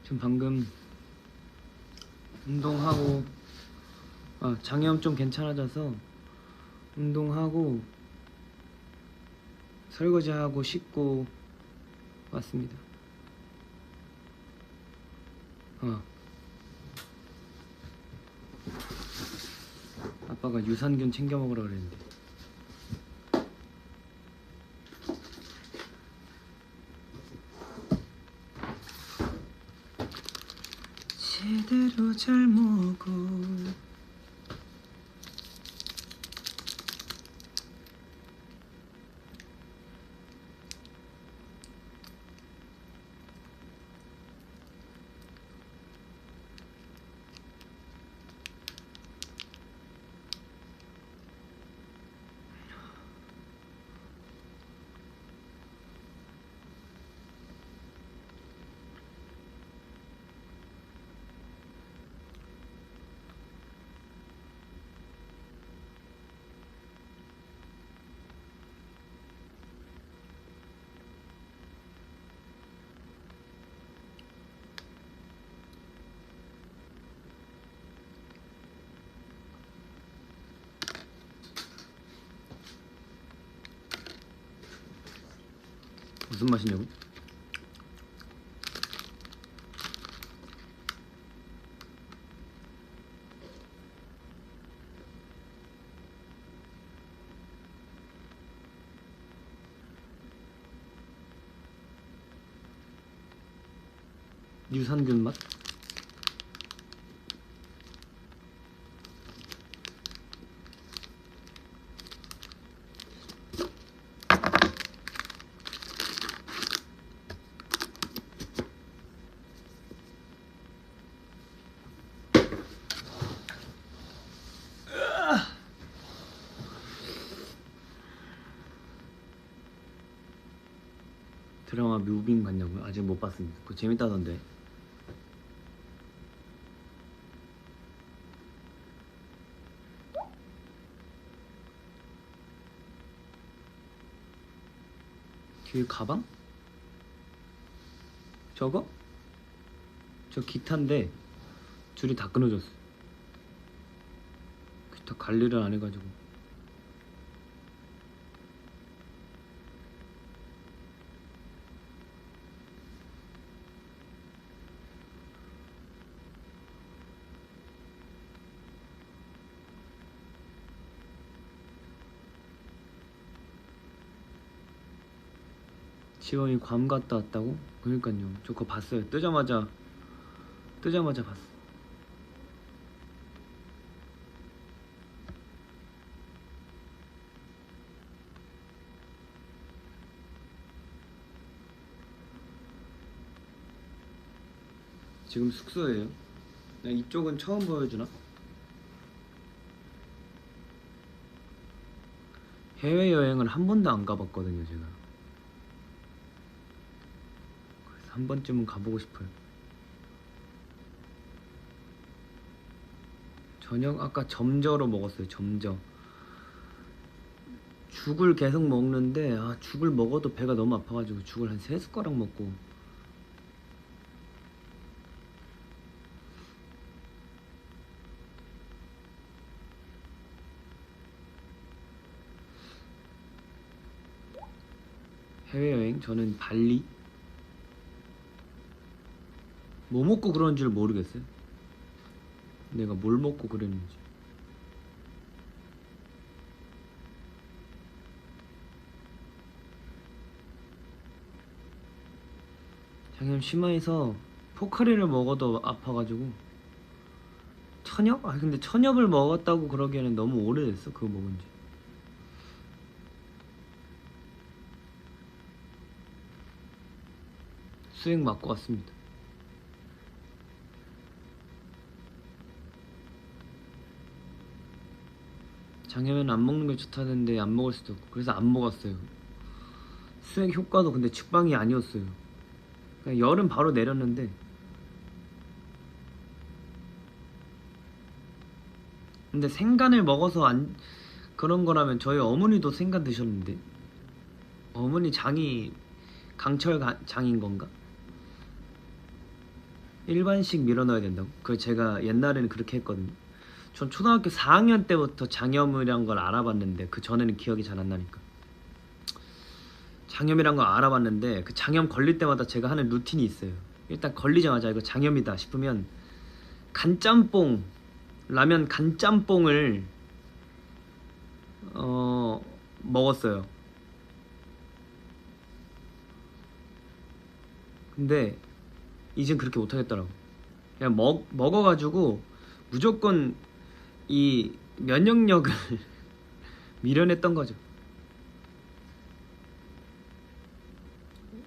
지금 방금 운동하고 장염 좀 괜찮아져서 운동하고 설거지하고 씻고 왔습니다. 아빠가 유산균 챙겨 먹으라 그랬는데. 제대로 잘 먹어. 무슨 맛이냐고? 유산균 맛? 드라마 뮤빙 봤냐고요? 아직 못 봤습니다. 그거 재밌다던데. 뒤에 가방? 저거? 저 기타인데 줄이 다 끊어졌어. 기타 관리를 안 해가지고. 지원이 괌 갔다 왔다고? 그러니까요. 저 그거 봤어요. 뜨자마자 봤어. 지금 숙소예요. 이쪽은 처음 보여주나? 해외여행을 한 번도 안 가봤거든요, 제가. 그래서 한 번쯤은 가보고 싶어요. 저녁 아까 점저로 먹었어요. 점저. 죽을 계속 먹는데 죽을 먹어도 배가 너무 아파가지고 죽을 한 3숟가락 먹고. 해외여행? 저는 발리? 뭐 먹고 그런 줄 모르겠어요. 내가 뭘 먹고 그랬는지. 장염 심해서 포카리를 먹어도 아파가지고. 천엽? 근데 천엽을 먹었다고 그러기에는 너무 오래됐어, 그거 먹은지. 수액 맞고 왔습니다. 장염에는 안 먹는 게 좋다는데 안 먹을 수도 없고, 그래서 안 먹었어요. 수액 효과도 근데 측방이 아니었어요. 그냥 열은 바로 내렸는데. 근데 생간을 먹어서 그런 거라면 저희 어머니도 생간 드셨는데. 어머니 장이 장인 건가? 일반식 밀어넣어야 된다고? 그 제가 옛날에는 그렇게 했거든요. 전 초등학교 4학년 때부터 장염이란 걸 알아봤는데 그 전에는 기억이 잘 안 나니까 장염이란 걸 알아봤는데 그 장염 걸릴 때마다 제가 하는 루틴이 있어요. 일단 걸리자마자 이거 장염이다 싶으면 간짬뽕 라면 간짬뽕을 먹었어요. 근데 이젠 그렇게 못하겠더라고. 그냥 먹어가지고 무조건 이 면역력을 밀어냈던 거죠.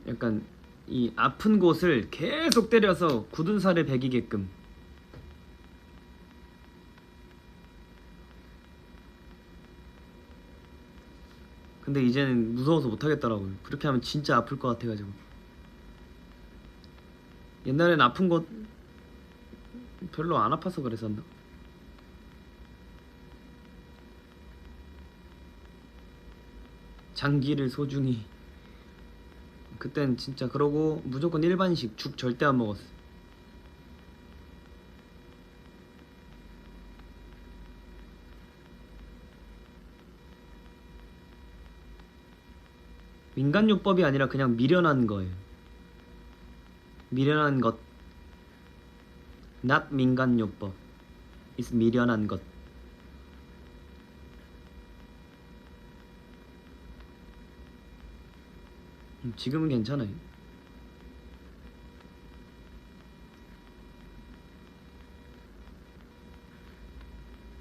약간 이 아픈 곳을 계속 때려서 굳은 살을 배기게끔. 근데 이제는 무서워서 못하겠더라고요. 그렇게 하면 진짜 아플 것 같아가지고. 옛날엔 아픈 곳 별로 안 아파서 그랬었나? 장기를 소중히. 그땐 진짜 그러고 무조건 일반식 죽 절대 안 먹었어. 민간요법이 아니라 그냥 미련한 거예요. 미련한 것. not 민간요법. is 미련한 것. 지금은 괜찮아요.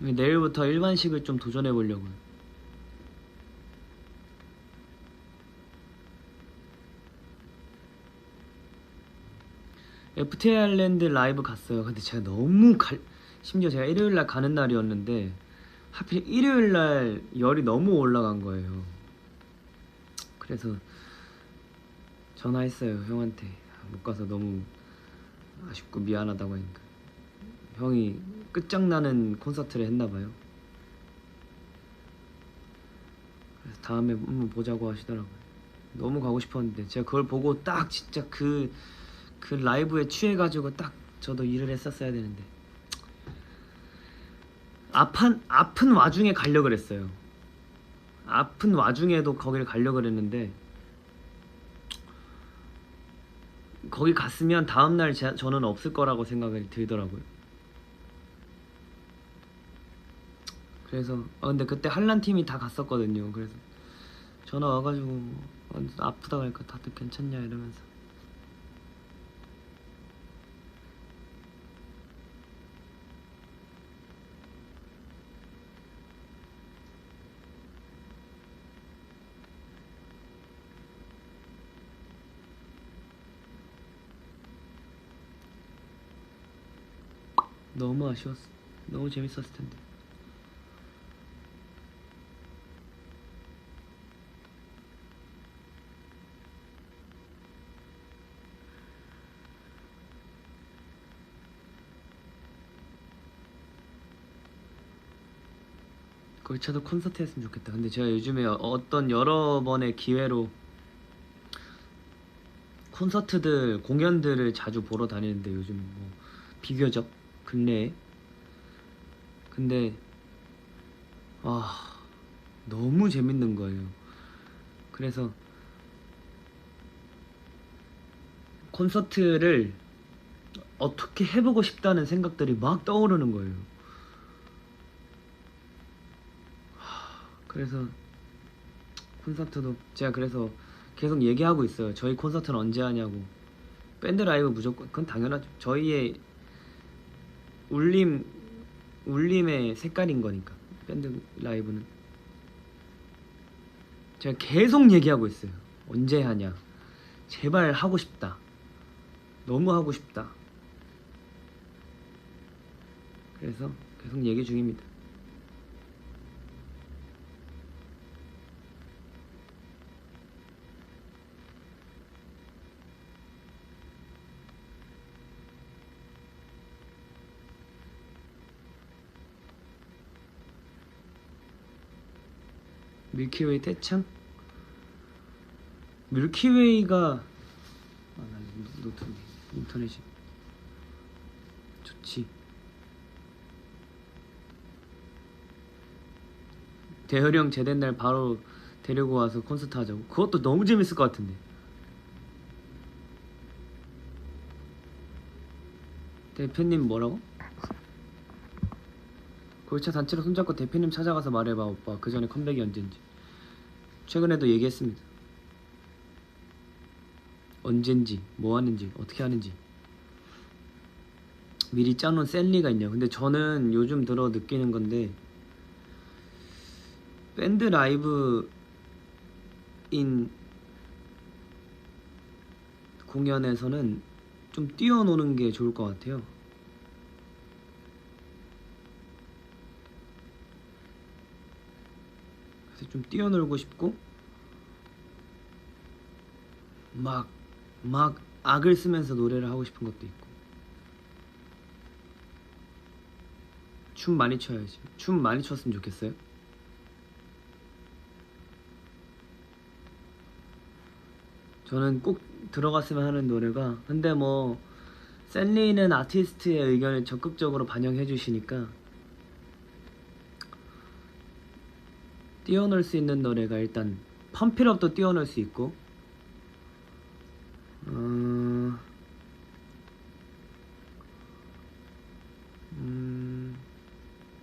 내일부터 일반식을 좀 도전해 보려고요. FT 아일랜드 라이브 갔어요. 근데 제가 너무 심지어 제가 일요일날 가는 날이었는데 하필 일요일날 열이 너무 올라간 거예요. 그래서 전화했어요 형한테. 못 가서 너무 아쉽고 미안하다고 하니까 형이 끝장나는 콘서트를 했나봐요. 그래서 다음에 한번 보자고 하시더라고요. 너무 가고 싶었는데 제가 그걸 보고 딱 진짜 그 라이브에 취해가지고 딱 저도 일을 했었어야 되는데 아픈 와중에 가려고 그랬어요. 아픈 와중에도 거기를 가려고 그랬는데 거기 갔으면 다음날 저는 없을 거라고 생각이 들더라고요. 그래서 근데 그때 한란팀이 다 갔었거든요. 그래서 전화 와가지고 아프다고 하니까 다들 괜찮냐 이러면서 너무 아쉬웠어. 너무 재밌었을 텐데. 걸쳐도 콘서트 했으면 좋겠다. 근데 제가 요즘에 어떤 여러 번의 기회로 콘서트들 공연들을 자주 보러 다니는데 요즘 뭐 비교적 근래에 근데 너무 재밌는 거예요. 그래서 콘서트를 어떻게 해보고 싶다는 생각들이 막 떠오르는 거예요. 그래서 콘서트도 제가 그래서 계속 얘기하고 있어요. 저희 콘서트는 언제 하냐고. 밴드 라이브 무조건 그건 당연하죠. 저희의 울림의 색깔인 거니까 밴드 라이브는. 제가 계속 얘기하고 있어요. 언제 하냐. 제발 하고 싶다. 너무 하고 싶다. 그래서 계속 얘기 중입니다. 밀키웨이 태창? 밀키웨이가 나 노트 인터넷이 그치. 대열이 형 제된 날 바로 데리고 와서 콘서트 하자고. 그것도 너무 재밌을 것 같은데. 대표님 뭐라고? 골차 단체로 손잡고 대표님 찾아가서 말해봐 오빠. 그 전에 컴백이 언젠지. 최근에도 얘기했습니다. 언젠지, 뭐 하는지, 어떻게 하는지. 미리 짜놓은 셀리가 있냐. 근데 저는 요즘 들어 느끼는 건데, 밴드 라이브인 공연에서는 좀 뛰어노는 게 좋을 것 같아요. 그래서 좀 뛰어놀고 싶고 막 악을 쓰면서 노래를 하고 싶은 것도 있고. 춤 많이 춰야지. 춤 많이 췄으면 좋겠어요. 저는 꼭 들어갔으면 하는 노래가, 근데 뭐 샌리는 아티스트의 의견을 적극적으로 반영해 주시니까 뛰어놀 수 있는 노래가 일단 펌필업도 뛰어놀 수 있고,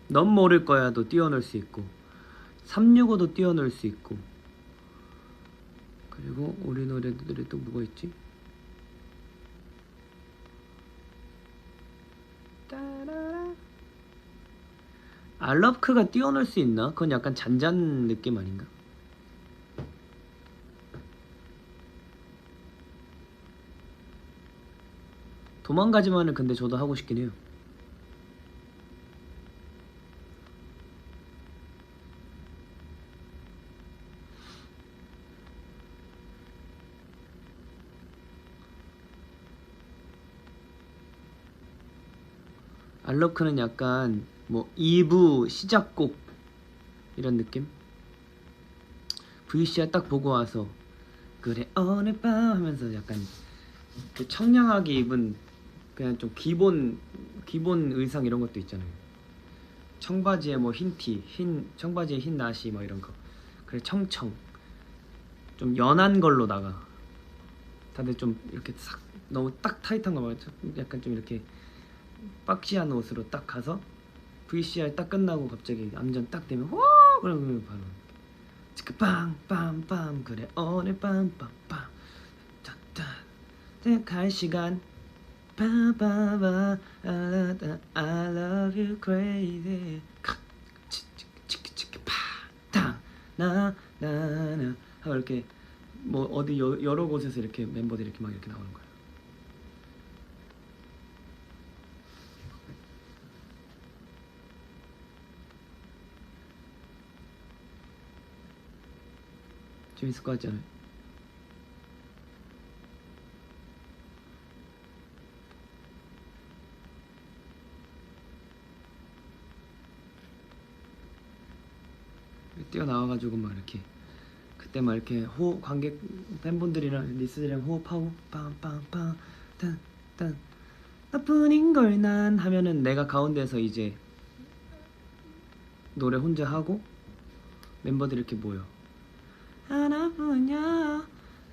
넌 모를 거야도 뛰어놀 수 있고, 365도 뛰어놀 수 있고, 그리고 우리 노래들이 또 뭐가 있지? 알러브크가 뛰어놀 수 있나? 그건 약간 잔잔 느낌 아닌가? 도망가지만은 근데 저도 하고 싶긴 해요. 알러크는 약간 뭐 2부 시작곡 이런 느낌? VCR 딱 보고 와서 그래 오늘 밤 하면서 약간 그 청량하게 입은 그냥 좀 기본 의상 이런 것도 있잖아요. 청바지에 뭐 흰 티, 청바지에 흰 나시 뭐 이런 거. 그래 청청 좀 연한 걸로 나가. 다들 좀 이렇게 싹 너무 딱 타이트한 거 말고 약간 좀 이렇게 박시한 옷으로 딱 가서 VCR 딱 끝나고 갑자기 암전 딱 되면 호 그러면 바로 빵빵빵 그래 오늘 빰빰빰 짜짜 갈 시간 빠바바 I love you crazy 치키치키 파당 나나나 하고 이렇게 뭐 어디 여러 곳에서 이렇게 멤버들이 이렇게 막 이렇게 나오는 거야. 재밌을 것 같지 않아요? 뛰어나와가지고 막 이렇게 그때 막 이렇게 관객 팬분들이랑 리스들이랑 호흡하고 빵빵빵 딴딴 나뿐인 걸 난 하면은 내가 가운데서 이제 노래 혼자 하고 멤버들이 이렇게 모여 하나뿐이야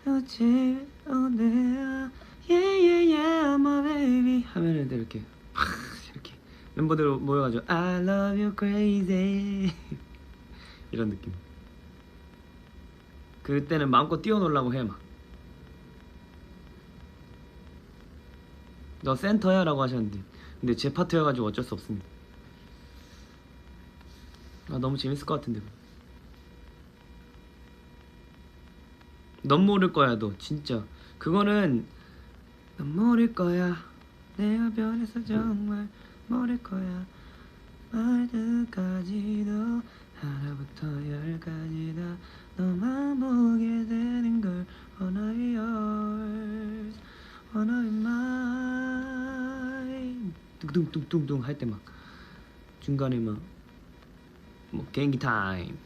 어제 오늘야 yeah yeah yeah my baby 하면은 이렇게 이렇게 멤버들 모여가지고 I love you crazy 이런 느낌. 그때는 마음껏 뛰어놀라고 해 막. 너 센터야 라고 하셨는데 근데 제 파트여가지고 어쩔 수 없습니다. 아 너무 재밌을 것 같은데. 넌 모를 거야 너 진짜 그거는 넌 모를 거야 내가 변해서 정말 모를 거야 말들까지도 하나부터 열까지 다 너만 보게 되는 걸 Wanna be yours Wanna be mine 뚱뚱뚱뚱뚱 할 때 막 중간에 막 뭐 개인기 타임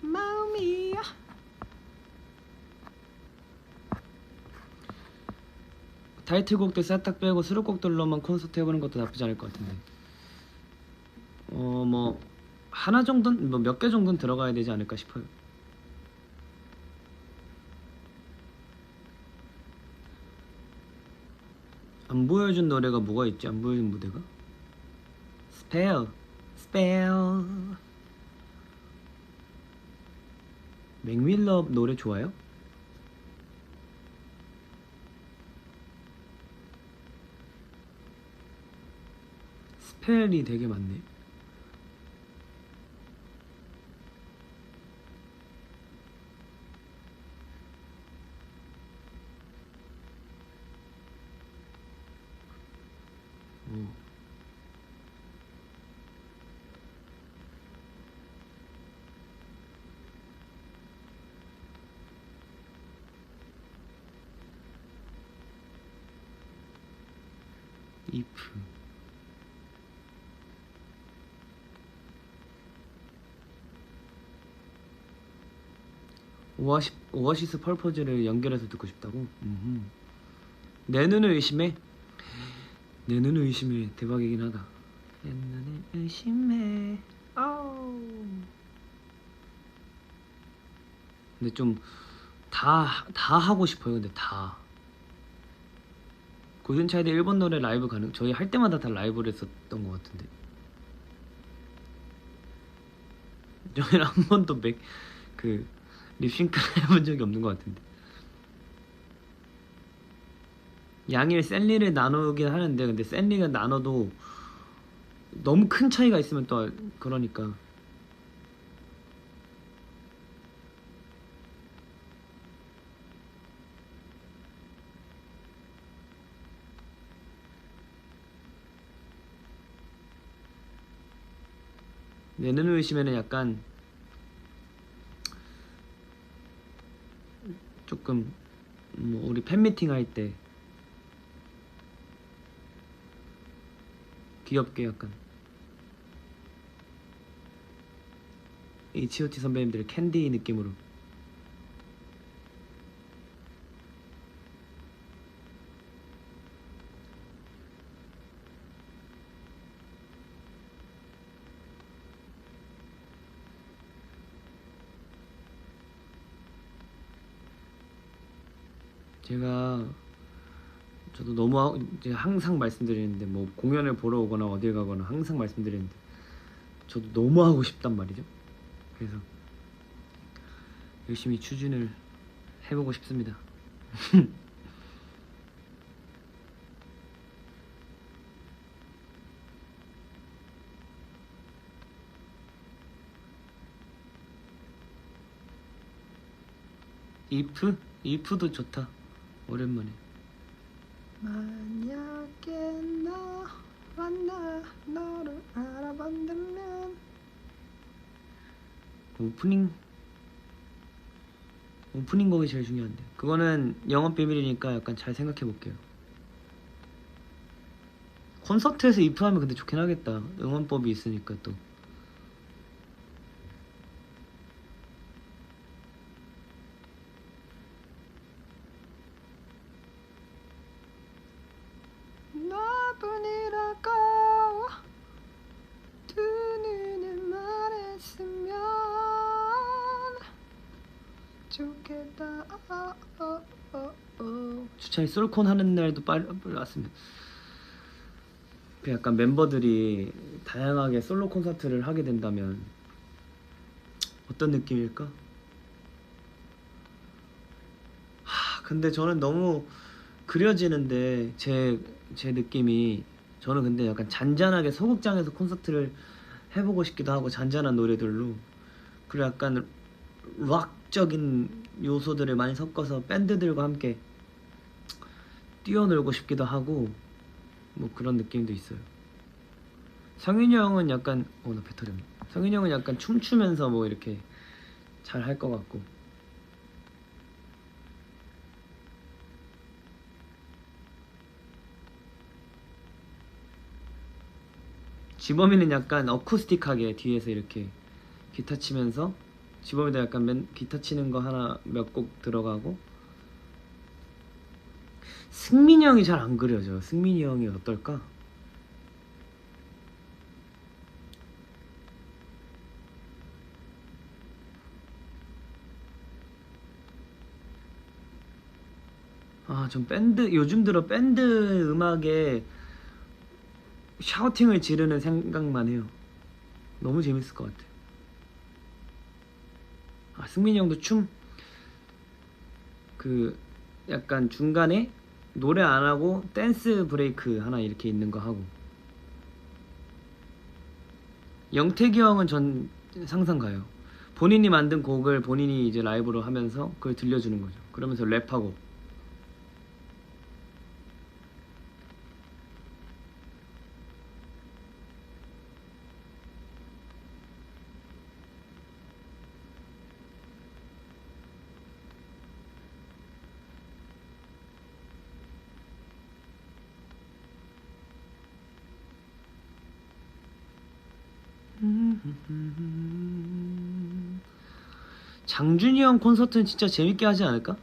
마음이야 타이틀곡들 싹 빼고 수록곡들로만 콘서트 해보는 것도 나쁘지 않을 것 같은데. 뭐 하나 정도는 뭐 몇 개 정도는 들어가야 되지 않을까 싶어요. 안 보여준 노래가 뭐가 있지? 안 보여준 무대가? 스펠 맥밀러 노래 좋아요? 스펠이 되게 많네. 이프 오아시스 펄퍼즈를 연결해서 듣고 싶다고? 내 눈을 의심해? 내 눈을 의심해 대박이긴 하다. 내 눈을 의심해. 아우. 근데 좀 다 하고 싶어요. 근데 다 골든차일드 일본 노래 라이브 가능? 저희 할 때마다 다 라이브를 했었던 것 같은데 저희는 한 번도 립싱크 해본 적이 없는 것 같은데. 양일 샌리를 나누긴 하는데 근데 샌리가 나눠도 너무 큰 차이가 있으면 또 그러니까. 내 눈을 의심에는 약간 조금 뭐 우리 팬미팅 할 때 귀엽게 약간 H.O.T 선배님들의 캔디 느낌으로. 저도 너무 이제 항상 말씀드리는데 뭐 공연을 보러 오거나 어딜 가거나 항상 말씀드리는데 저도 너무 하고 싶단 말이죠. 그래서 열심히 추진을 해보고 싶습니다. 이프도 좋다. 오랜만에. 만약에 너와 나 너를 알아본다면. 오프닝 곡이 제일 중요한데 그거는 영업 비밀이니까 약간 잘 생각해 볼게요. 콘서트에서 이프 하면 근데 좋긴 하겠다. 응원법이 있으니까 또. 너뿐이라고 두 눈을 말했으면 좋겠다. 주차에 솔콘 하는 날도 빨리 왔으면. 그 약간 멤버들이 다양하게 솔로 콘서트를 하게 된다면 어떤 느낌일까? 근데 저는 너무 그려지는데 제 느낌이. 저는 근데 약간 잔잔하게 소극장에서 콘서트를 해보고 싶기도 하고 잔잔한 노래들로. 그리고 약간 락적인 요소들을 많이 섞어서 밴드들과 함께 뛰어놀고 싶기도 하고 뭐 그런 느낌도 있어요. 성윤이 형은 약간 나 배터리 없네. 성윤이 형은 약간 춤추면서 뭐 이렇게 잘 할 것 같고. 지범이는 약간 어쿠스틱하게 뒤에서 이렇게 기타 치면서. 지범이도 약간 기타 치는 거 하나 몇 곡 들어가고. 승민이 형이 잘 안 그려져. 승민이 형이 어떨까? 아, 전 밴드 요즘 들어 밴드 음악에 샤우팅을 지르는 생각만 해요. 너무 재밌을 것 같아. 아, 승민이 형도 춤 그 약간 중간에 노래 안 하고 댄스 브레이크 하나 이렇게 있는 거 하고. 영택이 형은 전 상상 가요. 본인이 만든 곡을 본인이 이제 라이브로 하면서 그걸 들려주는 거죠. 그러면서 랩하고. 장준이 형 콘서트는 진짜 재밌게 하지 않을까?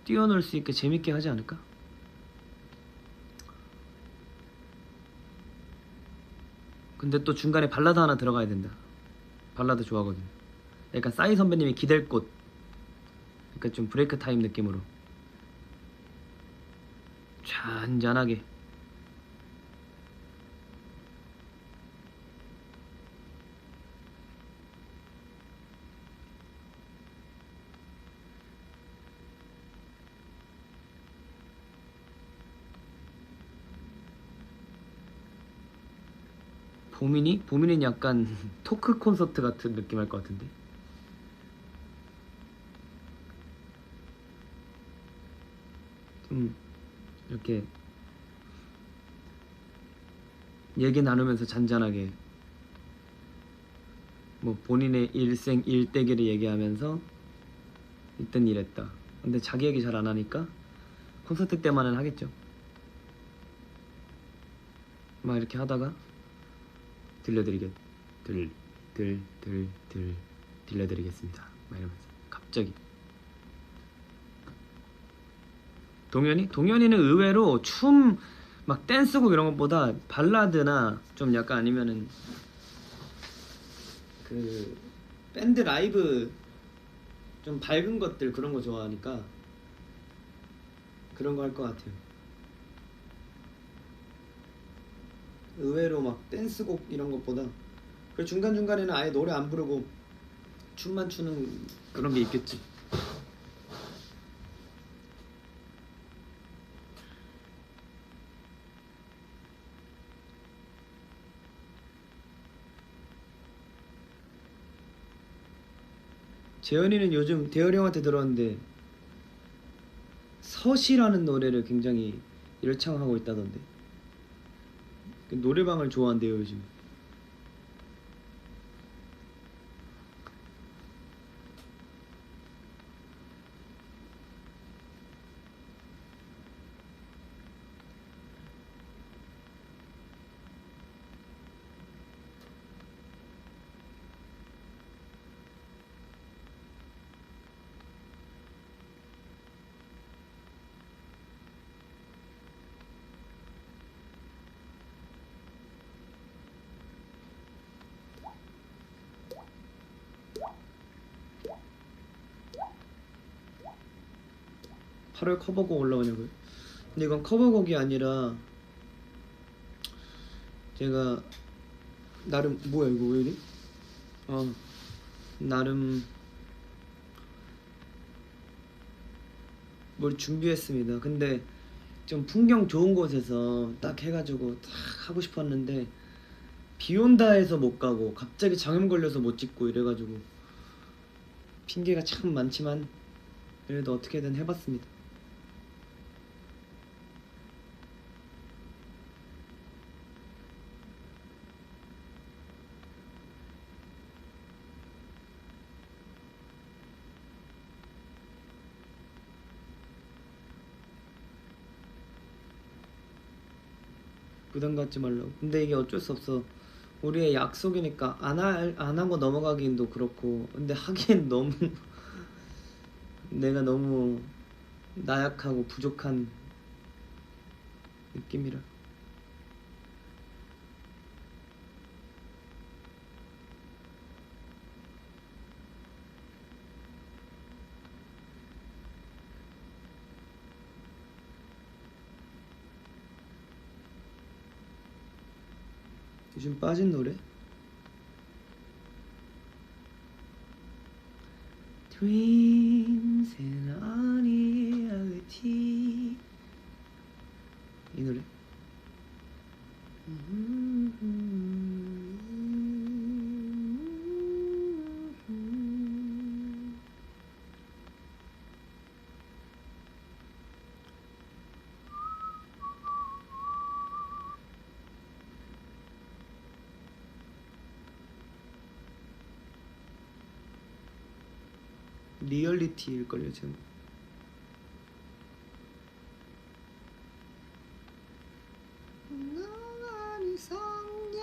뛰어놀 수 있게 재밌게 하지 않을까? 근데 또 중간에 발라드 하나 들어가야 된다. 발라드 좋아하거든. 약간 싸이 선배님이 기댈 곳. 약간 좀 브레이크 타임 느낌으로 잔잔하게. 보민이? 보민이는 약간 토크 콘서트 같은 느낌 할 것 같은데. 좀 이렇게 얘기 나누면서 잔잔하게 뭐 본인의 일생 일대기를 얘기하면서 이땐 이랬다. 근데 자기 얘기 잘 안 하니까 콘서트 때만은 하겠죠. 막 이렇게 하다가 들려드리겠습니다. 막 이러면서 갑자기. 동현이는 의외로 춤 막 댄스곡 이런 것보다 발라드나 좀 약간 아니면은 그 밴드 라이브 좀 밝은 것들 그런 거 좋아하니까 그런 거 할 것 같아요. 의외로 막 댄스곡 이런 것보다 그 중간중간에는 아예 노래 안 부르고 춤만 추는 그런 게 있겠지. 재현이는 요즘 대열이 형한테 들었는데 서시라는 노래를 굉장히 열창하고 있다던데. 그 노래방을 좋아한대요 요즘. (8월) 커버곡 올라오냐고요? 근데 이건 커버곡이 아니라 제가 나름 뭐야 이거 왜 이래? 나름 뭘 준비했습니다. 근데 좀 풍경 좋은 곳에서 딱 해가지고 딱 하고 싶었는데 비 온다 해서 못 가고 갑자기 장염 걸려서 못 찍고 이래가지고 핑계가 참 많지만 그래도 어떻게든 해봤습니다. 부담 갖지 말라고. 근데 이게 어쩔 수 없어. 우리의 약속이니까 안 하고 넘어가기도 그렇고. 근데 하기엔 너무 내가 너무 나약하고 부족한 느낌이라. 요즘 빠진 노래? Dreams and unreality. 이 노래? 리얼리티일걸요 지금. 너만이 성예.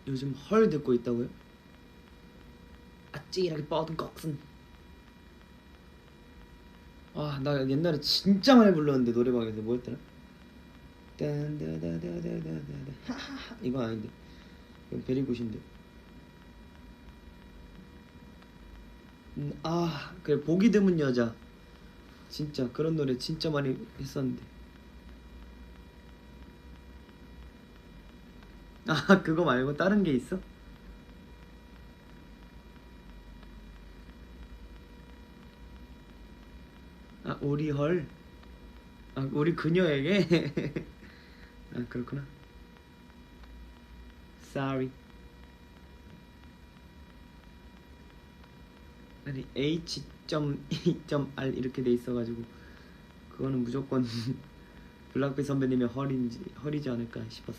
요즘 헐 듣고 있다고요? 아찔하게 뻗은 곡슨. 아, 나 옛날에 진짜 많이 불렀는데 노래방에서 뭐였더라? 딴다다다다다다 하하하 이거 아닌데 이건 베리굿인데. 아 그래 보기 드문 여자. 진짜 그런 노래 진짜 많이 했었는데. 아 그거 말고 다른 게 있어? 아 우리 헐. 아 우리 그녀에게. 아 그렇구나. Sorry. 아니 H.E.R 이렇게 돼 있어가지고 그거는 무조건 블락비 선배님의 헐이지 않을까 싶었어.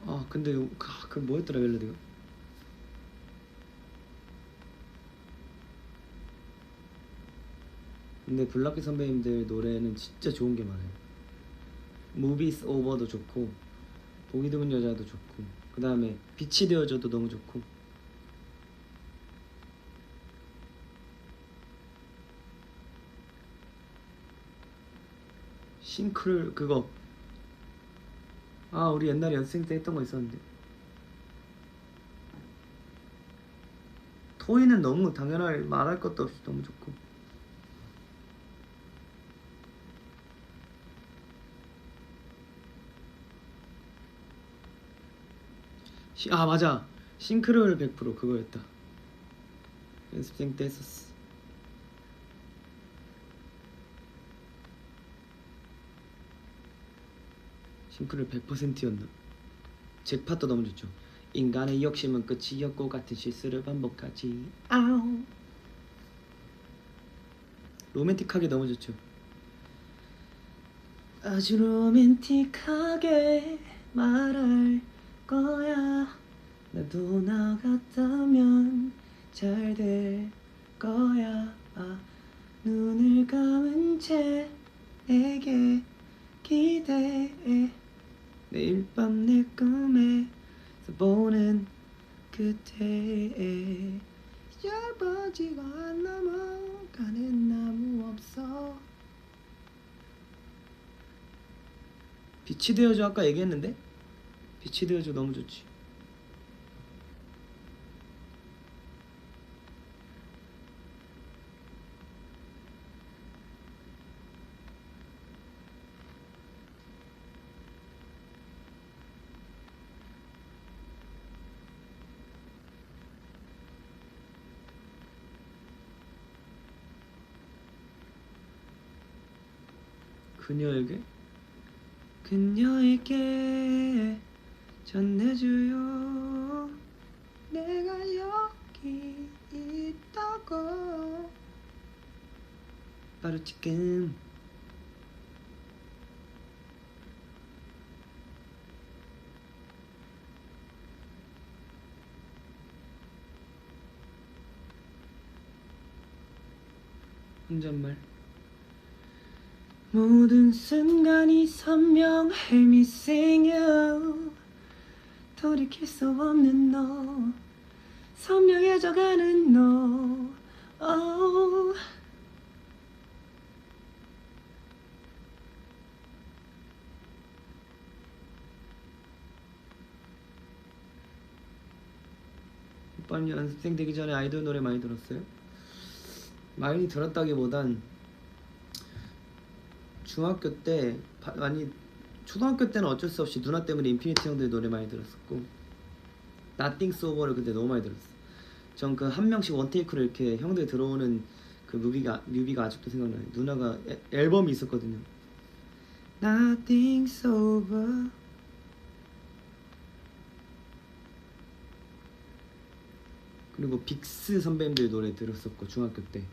아 근데 그 뭐였더라 멜로디가? 근데 블락비 선배님들 노래는 진짜 좋은 게 많아요. Movies Over도 좋고 보기 드문 여자도 좋고 그 다음에 빛이 되어줘도 너무 좋고. 싱크를 그거 아 우리 옛날에 연습생 때 했던 거 있었는데. 토이는 너무 당연할 말할 것도 없이 너무 좋고. 아 맞아 싱크로율 100% 그거였다. 연습생 때 했었어. 싱크로율 100%였나? 잭팟도 너무 좋죠. 인간의 욕심은 끝이 없고 같은 실수를 반복하지. 아우 로맨틱하게 너무 좋죠. 아주 로맨틱하게 말할 거야. 나도 나 같다면 잘 될 거야. 아, 눈을 감은 채 내게 기대해. 매일 밤 내 꿈에서 보는 그때에 얇아지고 안 넘어가는 나무 없어. 빛이 되어줘 아까 얘기했는데? 빛이 되어줘 너무 좋지. 그녀에게? 그녀에게 전해줘요. 내가 여기 있다고. 바로 지금. 혼잣말. 모든 순간이 선명해 missing you. 돌이킬 수 없는 너, 선명해져가는 너. Oh. 오빠는 연습생 되기 전에 아이돌 노래 많이 들었어요? 많이 들었다기보단 중학교 때 많이, 초등학교 때는 어쩔 수 없이 누나 때문에 인피니티 형들 노래 많이 들었었고, Nothing So Over를 그때 너무 많이 들었어. 전 그 한 명씩 원테이크로 이렇게 형들 들어오는 그 뮤비가 아직도 생각나요. 누나가 앨범이 있었거든요. Nothing's over. 그리고 빅스 선배님들 노래 들었었고 중학교 때.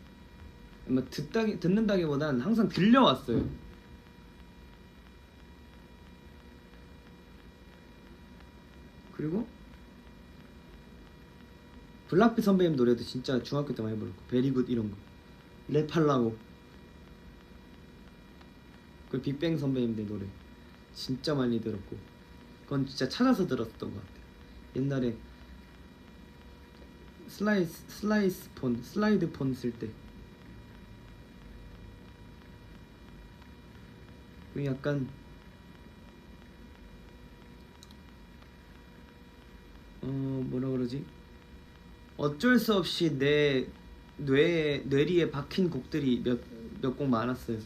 아마 듣는다기보단 항상 들려왔어요. 그리고 블락비 선배님 노래도 진짜 중학교 때 많이 불렀고, 베리굿 이런 거 랩하려고. 그 빅뱅 선배님들 노래 진짜 많이 들었고, 그건 진짜 찾아서 들었던 것 같아요. 옛날에 슬라이드 폰 쓸 때. 약간 뭐라 그러지? 어쩔 수 없이 내 뇌리에 박힌 곡들이 몇 곡 많았어요.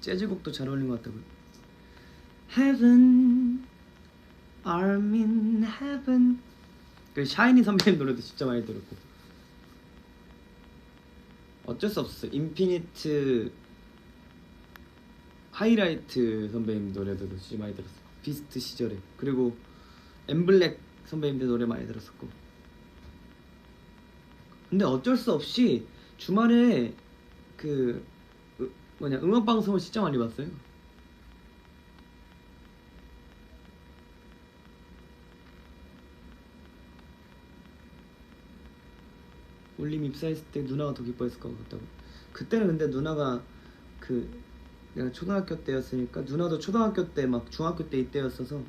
재즈곡도 잘 어울린 것 같다고요. Heaven, I'm in heaven. 그 샤이니 선배님 노래도 진짜 많이 들었고. 어쩔 수 없었어요. 인피니트, 하이라이트 선배님 노래도 진짜 많이 들었어요. 비스트 시절에. 그리고 엠블랙 선배님들 노래 많이 들었었고. 근데 어쩔 수 없이 주말에 그 음악 방송을 진짜 많이 봤어요. 올림 입사했을 때 누나가 더 기뻐했을 것 같다고. 그때는 근데 누나가 내가 초등학교 때였으니까 누나도 초등학교 때 막 중학교 때 이때였어서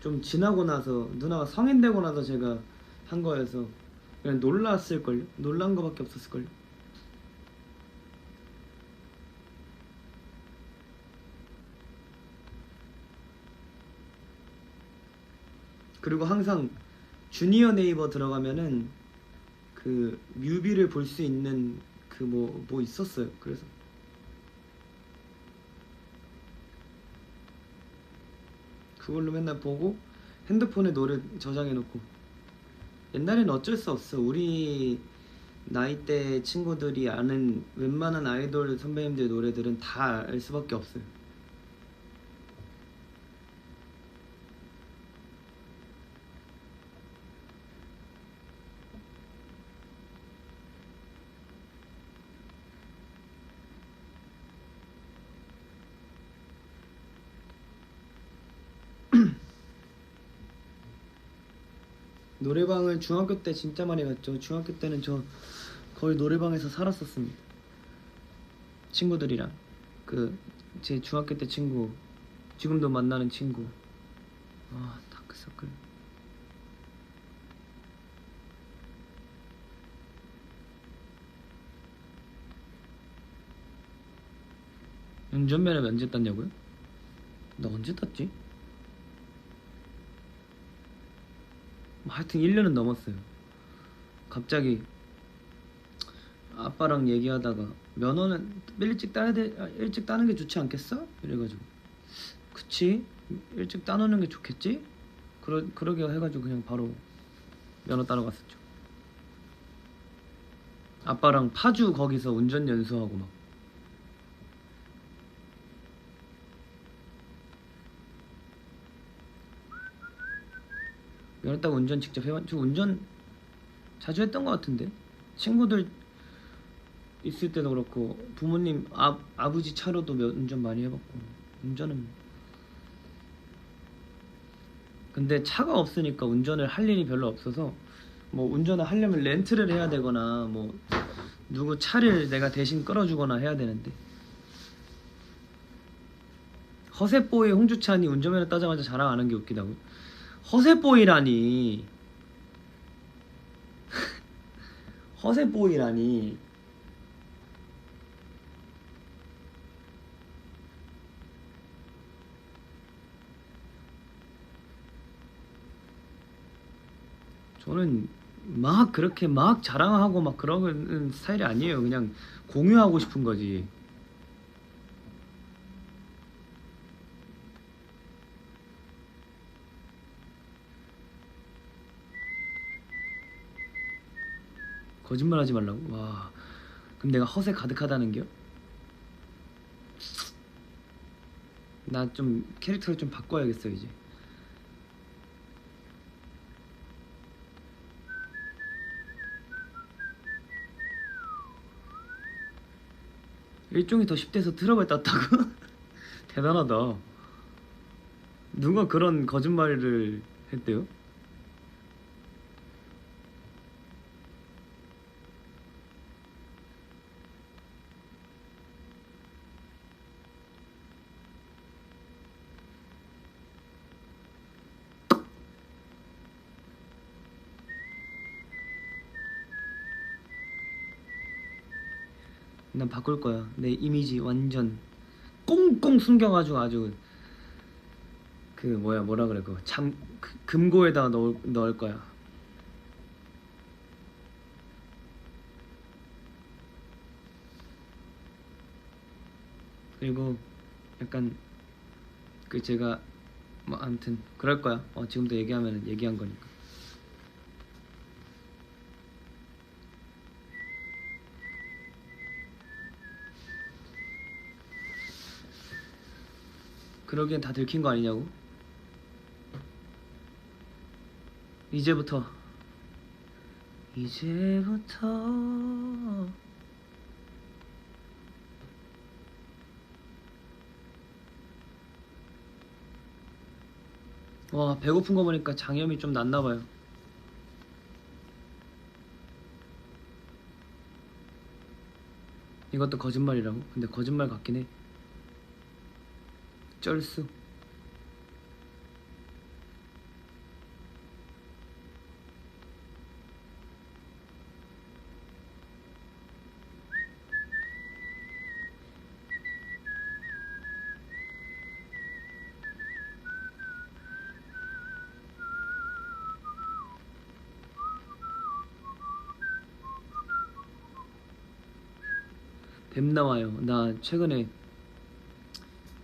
좀 지나고 나서, 누나가 성인 되고 나서 제가 한 거여서 그냥 놀랐을걸요? 놀란 거밖에 없었을걸요? 그리고 항상 주니어 네이버 들어가면은 그 뮤비를 볼 수 있는 그 뭐 있었어요. 그래서 그걸로 맨날 보고 핸드폰에 노래 저장해놓고. 옛날에는 어쩔 수 없어. 우리 나이대 친구들이 아는 웬만한 아이돌 선배님들 노래들은 다 알 수밖에 없어요. 노래방을 중학교 때 진짜 많이 갔죠. 중학교 때는 저 거의 노래방에서 살았었습니다. 친구들이랑. 제 중학교 때 친구, 지금도 만나는 친구. 다크서클. 운전면허 언제 땄냐고요? 나 언제 땄지? 하여튼 1년은 넘었어요. 갑자기 아빠랑 얘기하다가 면허는 일찍 따는 게 좋지 않겠어? 이래가지고 그치? 일찍 따놓는 게 좋겠지? 그러게 해가지고 그냥 바로 면허 따러 갔었죠. 아빠랑 파주 거기서 운전 연수하고 막. 면허 따고 운전 직접 해봤죠. 운전 자주 했던 것 같은데. 친구들 있을 때도 그렇고 부모님 아버지 차로도 운전 많이 해봤고. 운전은 근데 차가 없으니까 운전을 할 일이 별로 없어서 뭐 운전을 하려면 렌트를 해야 되거나 뭐 누구 차를 내가 대신 끌어주거나 해야 되는데 허세보이 홍주찬이 운전면허 따자마자 자랑 안 한 게 웃기다고? 허세보이라니 허세보이라니 저는 막 그렇게 막 자랑하고 막 그러는 스타일이 아니에요. 그냥 공유하고 싶은 거지. 거짓말하지 말라고? 와, 그럼 내가 허세 가득하다는겨? 나 좀 캐릭터를 좀 바꿔야겠어 이제. 일종이 더 10대에서 트러블 땄다고? 대단하다. 누가 그런 거짓말을 했대요? 난 바꿀 거야. 내 이미지 완전 꽁꽁 숨겨가지고 아주 그 뭐라 그래 그거 금고에다가 넣을 거야. 그리고 약간 그 제가 뭐 아무튼 그럴 거야. 지금도 얘기하면 얘기한 거니까. 그러기엔 다 들킨 거 아니냐고? 이제부터 와, 배고픈 거 보니까 장염이 좀 났나 봐요. 이것도 거짓말이라고? 근데 거짓말 같긴 해. 쩔수. 뱀 나와요. 나 최근에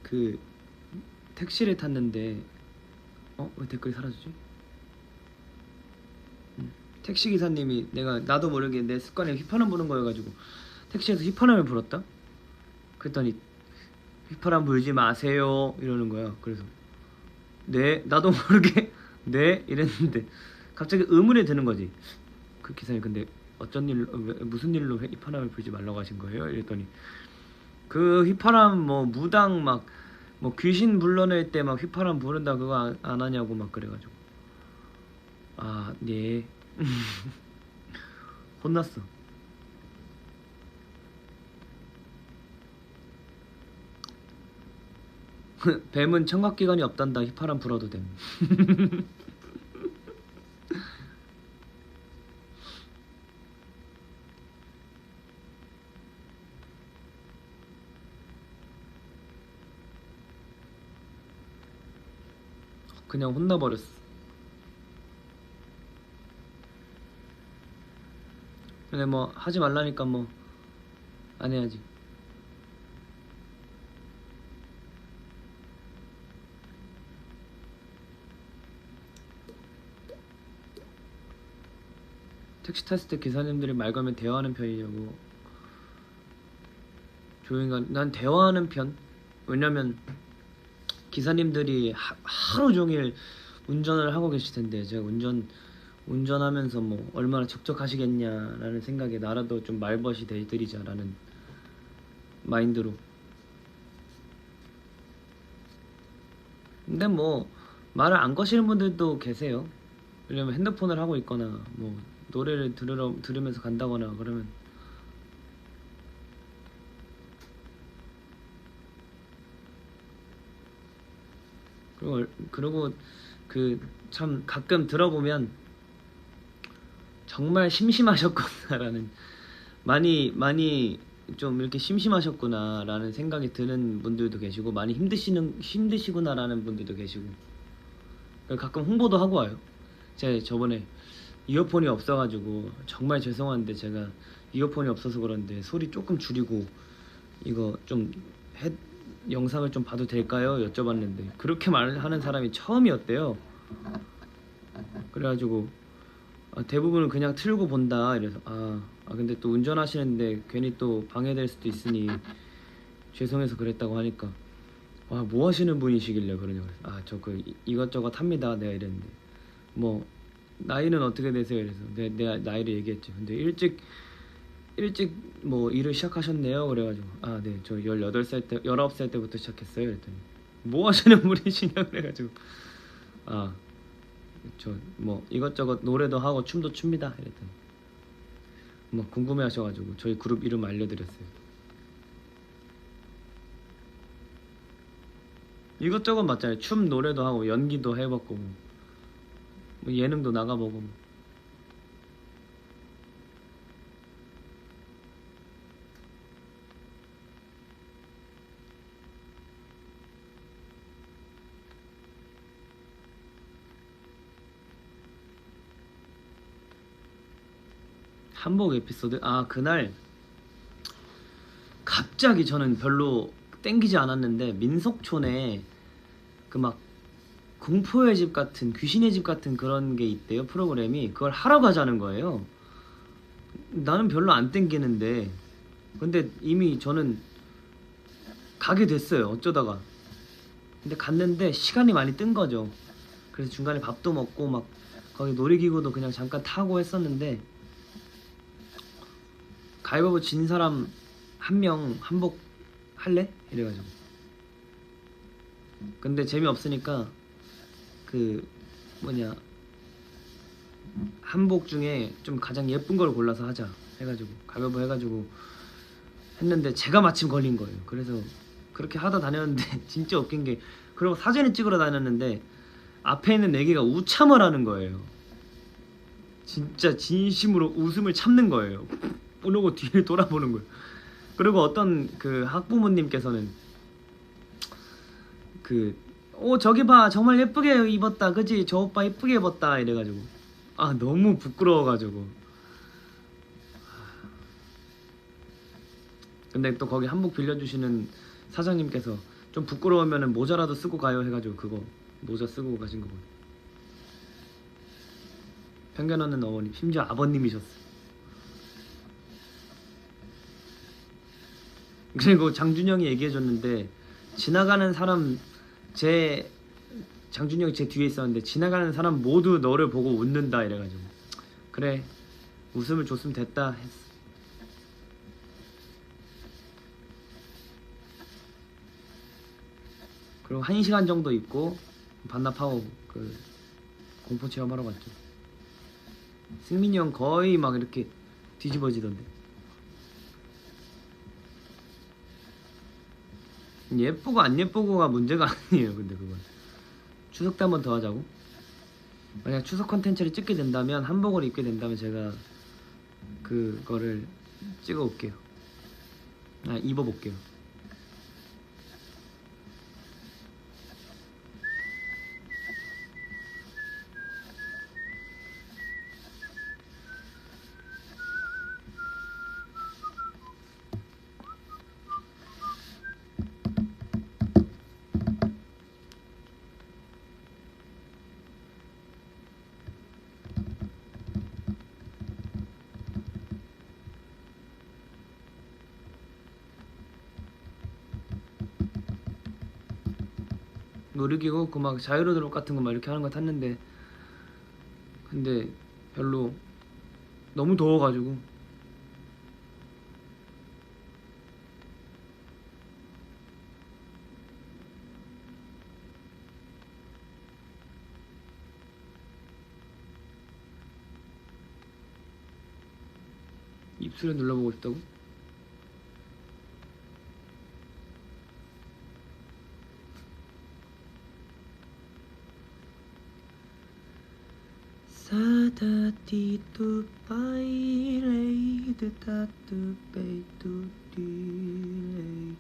그 택시를 탔는데 왜 댓글이 사라지지? 택시 기사님이 나도 모르게 내 습관에 휘파람 부는 거여가지고 택시에서 휘파람을 불었다? 그랬더니 휘파람 불지 마세요 이러는 거야. 그래서 네 나도 모르게 네 이랬는데 갑자기 의문이 드는 거지. 그 기사님 근데 어쩐 일로 무슨 일로 휘파람을 불지 말라고 하신 거예요? 이랬더니 그 휘파람 뭐 무당 막 뭐 귀신 불러낼 때 막 휘파람 부른다 그거 안 하냐고 막 그래가지고 네 혼났어. 뱀은 청각기관이 없단다. 휘파람 불어도 됨. 그냥 혼나버렸어. 근데 뭐 하지 말라니까 뭐 안 해야지. 택시 탔을 때 기사님들이 말 걸면 대화하는 편이냐고. 조용히 난 대화하는 편. 왜냐면 기사님들이 하루 종일 운전을 하고 계실 텐데 제가 운전하면서 뭐 얼마나 적적하시겠냐라는 생각에 나라도 좀 말벗이 되드리자라는 마인드로. 근데 뭐 말을 안 거시는 분들도 계세요. 왜냐면 핸드폰을 하고 있거나 뭐 노래를 들으면서 간다거나 그러면 그리고 그 참 가끔 들어보면 정말 심심하셨구나라는 많이 좀 이렇게 심심하셨구나라는 생각이 드는 분들도 계시고 많이 힘드시구나라는 분들도 계시고 가끔 홍보도 하고 와요. 제가 저번에 이어폰이 없어가지고 정말 죄송한데 제가 이어폰이 없어서 그런데 소리 조금 줄이고 이거 좀 영상을 좀 봐도 될까요? 여쭤봤는데 그렇게 말하는 사람이 처음이었대요. 그래가지고 대부분은 그냥 틀고 본다 이래서 근데 또 운전하시는데 괜히 또 방해될 수도 있으니 죄송해서 그랬다고 하니까 뭐 하시는 분이시길래 그러냐고 그래서 저 그 이것저것 합니다 내가 이랬는데 뭐 나이는 어떻게 되세요? 이래서 내 나이를 얘기했죠. 근데 일찍 뭐 일을 시작하셨네요. 그래가지고 네 저 18살 때 19살 때부터 시작했어요. 그랬더니 뭐 하시는 분이시냐 그래가지고 저 뭐 이것저것 노래도 하고 춤도 춥니다. 이랬더니 뭐 궁금해하셔가지고 저희 그룹 이름 알려드렸어요. 이것저것 맞잖아요. 춤 노래도 하고 연기도 해봤고 뭐 예능도 나가보고 한복 에피소드? 그날 갑자기 저는 별로 땡기지 않았는데 민속촌에 그 막 공포의 집 같은 귀신의 집 같은 그런 게 있대요. 프로그램이 그걸 하러 가자는 거예요. 나는 별로 안 땡기는데 근데 이미 저는 가게 됐어요. 어쩌다가 근데 갔는데 시간이 많이 뜬 거죠. 그래서 중간에 밥도 먹고 막 거기 놀이기구도 그냥 잠깐 타고 했었는데 가위바위보 진 사람 한 명 한복 할래? 이래가지고 근데 재미없으니까 그 뭐냐 한복 중에 좀 가장 예쁜 걸 골라서 하자 해가지고 가위바위보 해가지고 했는데 제가 마침 걸린 거예요. 그래서 그렇게 하다 다녔는데 진짜 웃긴 게 그리고 사진을 찍으러 다녔는데 앞에 있는 4개가 우참을 하는 거예요. 진짜 진심으로 웃음을 참는 거예요. 그러고 뒤를 돌아보는 거예요. 그리고 어떤 그 학부모님께서는 저기 봐 정말 예쁘게 입었다 그지 저 오빠 예쁘게 입었다 이래가지고 너무 부끄러워가지고 근데 또 거기 한복 빌려주시는 사장님께서 좀 부끄러우면은 모자라도 쓰고 가요 해가지고 그거 모자 쓰고 가신 거 보고 편견 없는 어머님 심지어 아버님이셨어요. 그리고 장준영이 얘기해줬는데 지나가는 사람 장준영이 제 뒤에 있었는데 지나가는 사람 모두 너를 보고 웃는다 이래가지고 그래 웃음을 줬으면 됐다 했어. 그리고 1시간 정도 있고 반납하고 그 공포 체험하러 갔죠. 승민이 형 거의 막 이렇게 뒤집어지던데. 예쁘고 안 예쁘고가 문제가 아니에요. 근데 그건 추석 때 한 번 더 하자고. 만약 추석 컨텐츠를 찍게 된다면 한복을 입게 된다면 제가 그거를 찍어 올게요. 입어 볼게요. 놀이기구 그 막 자유로드롭 같은 거 막 이렇게 하는 거 탔는데 근데 별로 너무 더워가지고 입술에 눌러보고 싶다고? 사다티 뚜빠이 레이드 타뚜 베이뚜 디레이.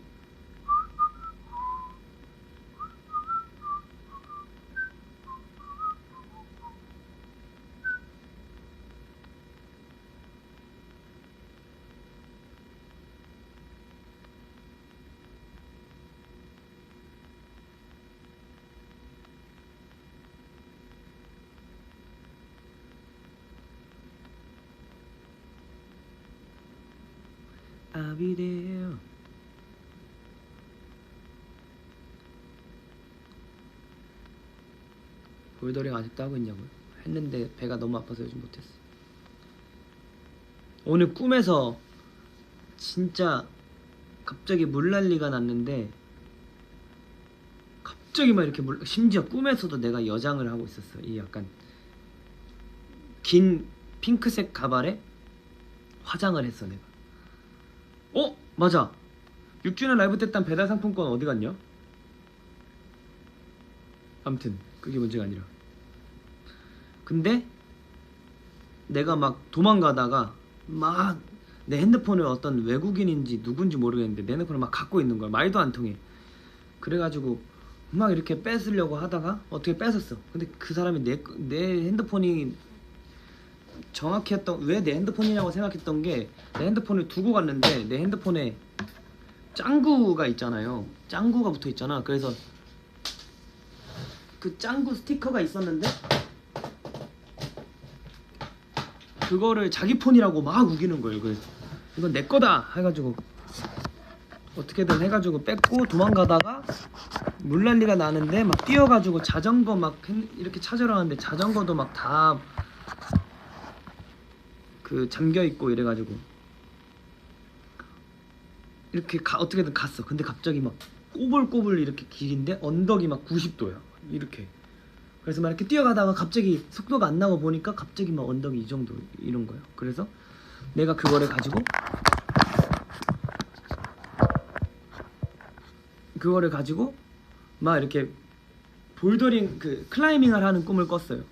I'll be there. 볼더링 아직도 하고 있냐고요? 했는데 배가 너무 아파서 요즘 못했어. 오늘 꿈에서 진짜 갑자기 물난리가 났는데, 갑자기 막 이렇게 심지어 꿈에서도 내가 여장을 하고 있었어. 이 약간 긴 핑크색 가발에 화장을 했어 내가. 맞아. 6주년 라이브 때 딴 배달 상품권 어디 갔냐? 아무튼 그게 문제가 아니라, 근데 내가 막 도망가다가 막 내 핸드폰을 어떤 외국인인지 누군지 모르겠는데 내 핸드폰을 막 갖고 있는 거야. 말도 안 통해. 그래가지고 막 이렇게 뺏으려고 하다가 어떻게 뺏었어. 근데 그 사람이 내 핸드폰이 정확히 했던, 왜 내 핸드폰이냐고 생각했던 게, 내 핸드폰을 두고 갔는데 내 핸드폰에 짱구가 있잖아요. 짱구가 붙어 있잖아. 그래서 그 짱구 스티커가 있었는데 그거를 자기 폰이라고 막 우기는 거예요. 그래서 이건 내 거다 해가지고 어떻게든 해가지고 뺏고 도망가다가 물난리가 나는데 막 뛰어가지고 자전거 막 이렇게 찾으러 가는데 자전거도 막 다 그 잠겨 있고 이래가지고 이렇게 어떻게든 갔어. 근데 갑자기 막 꼬불꼬불 이렇게 길인데 언덕이 막 90도야 이렇게. 그래서 막 이렇게 뛰어가다가 갑자기 속도가 안 나고 보니까 갑자기 막 언덕이 이 정도 이런 거예요. 그래서 내가 그거를 가지고 막 이렇게 볼더링 그 클라이밍을 하는 꿈을 꿨어요.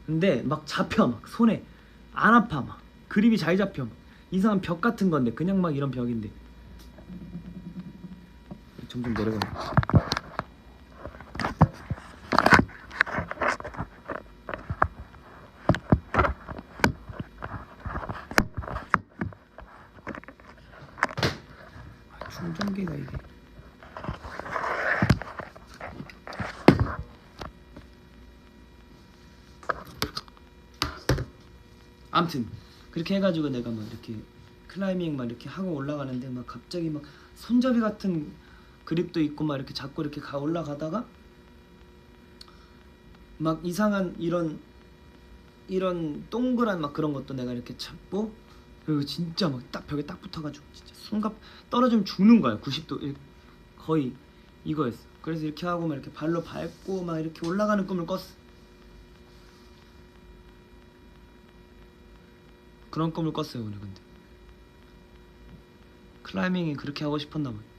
근데 막 잡혀, 막 손에 안 아파, 막 그립이 잘 잡혀. 막 이상한 벽 같은 건데 그냥 막 이런 벽인데 점점 내려가네. 충전기가 이게. 아무튼 그렇게 해가지고 내가 막 이렇게 클라이밍 막 이렇게 하고 올라가는데 막 갑자기 막 손잡이 같은 그립도 있고 막 이렇게 잡고 이렇게 올라가다가 막 이상한 이런 동그란 막 그런 것도 내가 이렇게 잡고, 그리고 진짜 막 딱 벽에 딱 붙어가지고 진짜 순간 떨어지면 죽는 거야. 90도 거의 이거였어. 그래서 이렇게 하고 막 이렇게 발로 밟고 막 이렇게 올라가는 꿈을 꿨어. 그런 꿈을 꿨어요 오늘. 근데 클라이밍이 그렇게 하고 싶었나 봐요.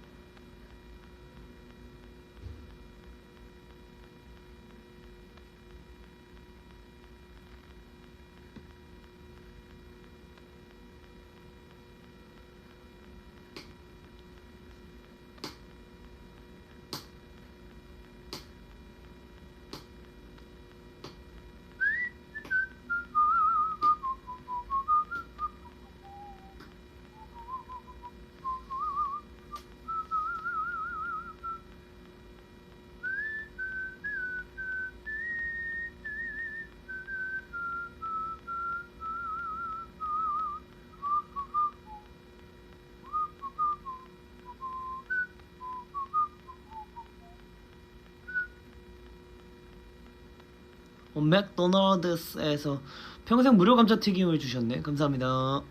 맥도날드에서 평생 무료 감자튀김을 주셨네. 감사합니다.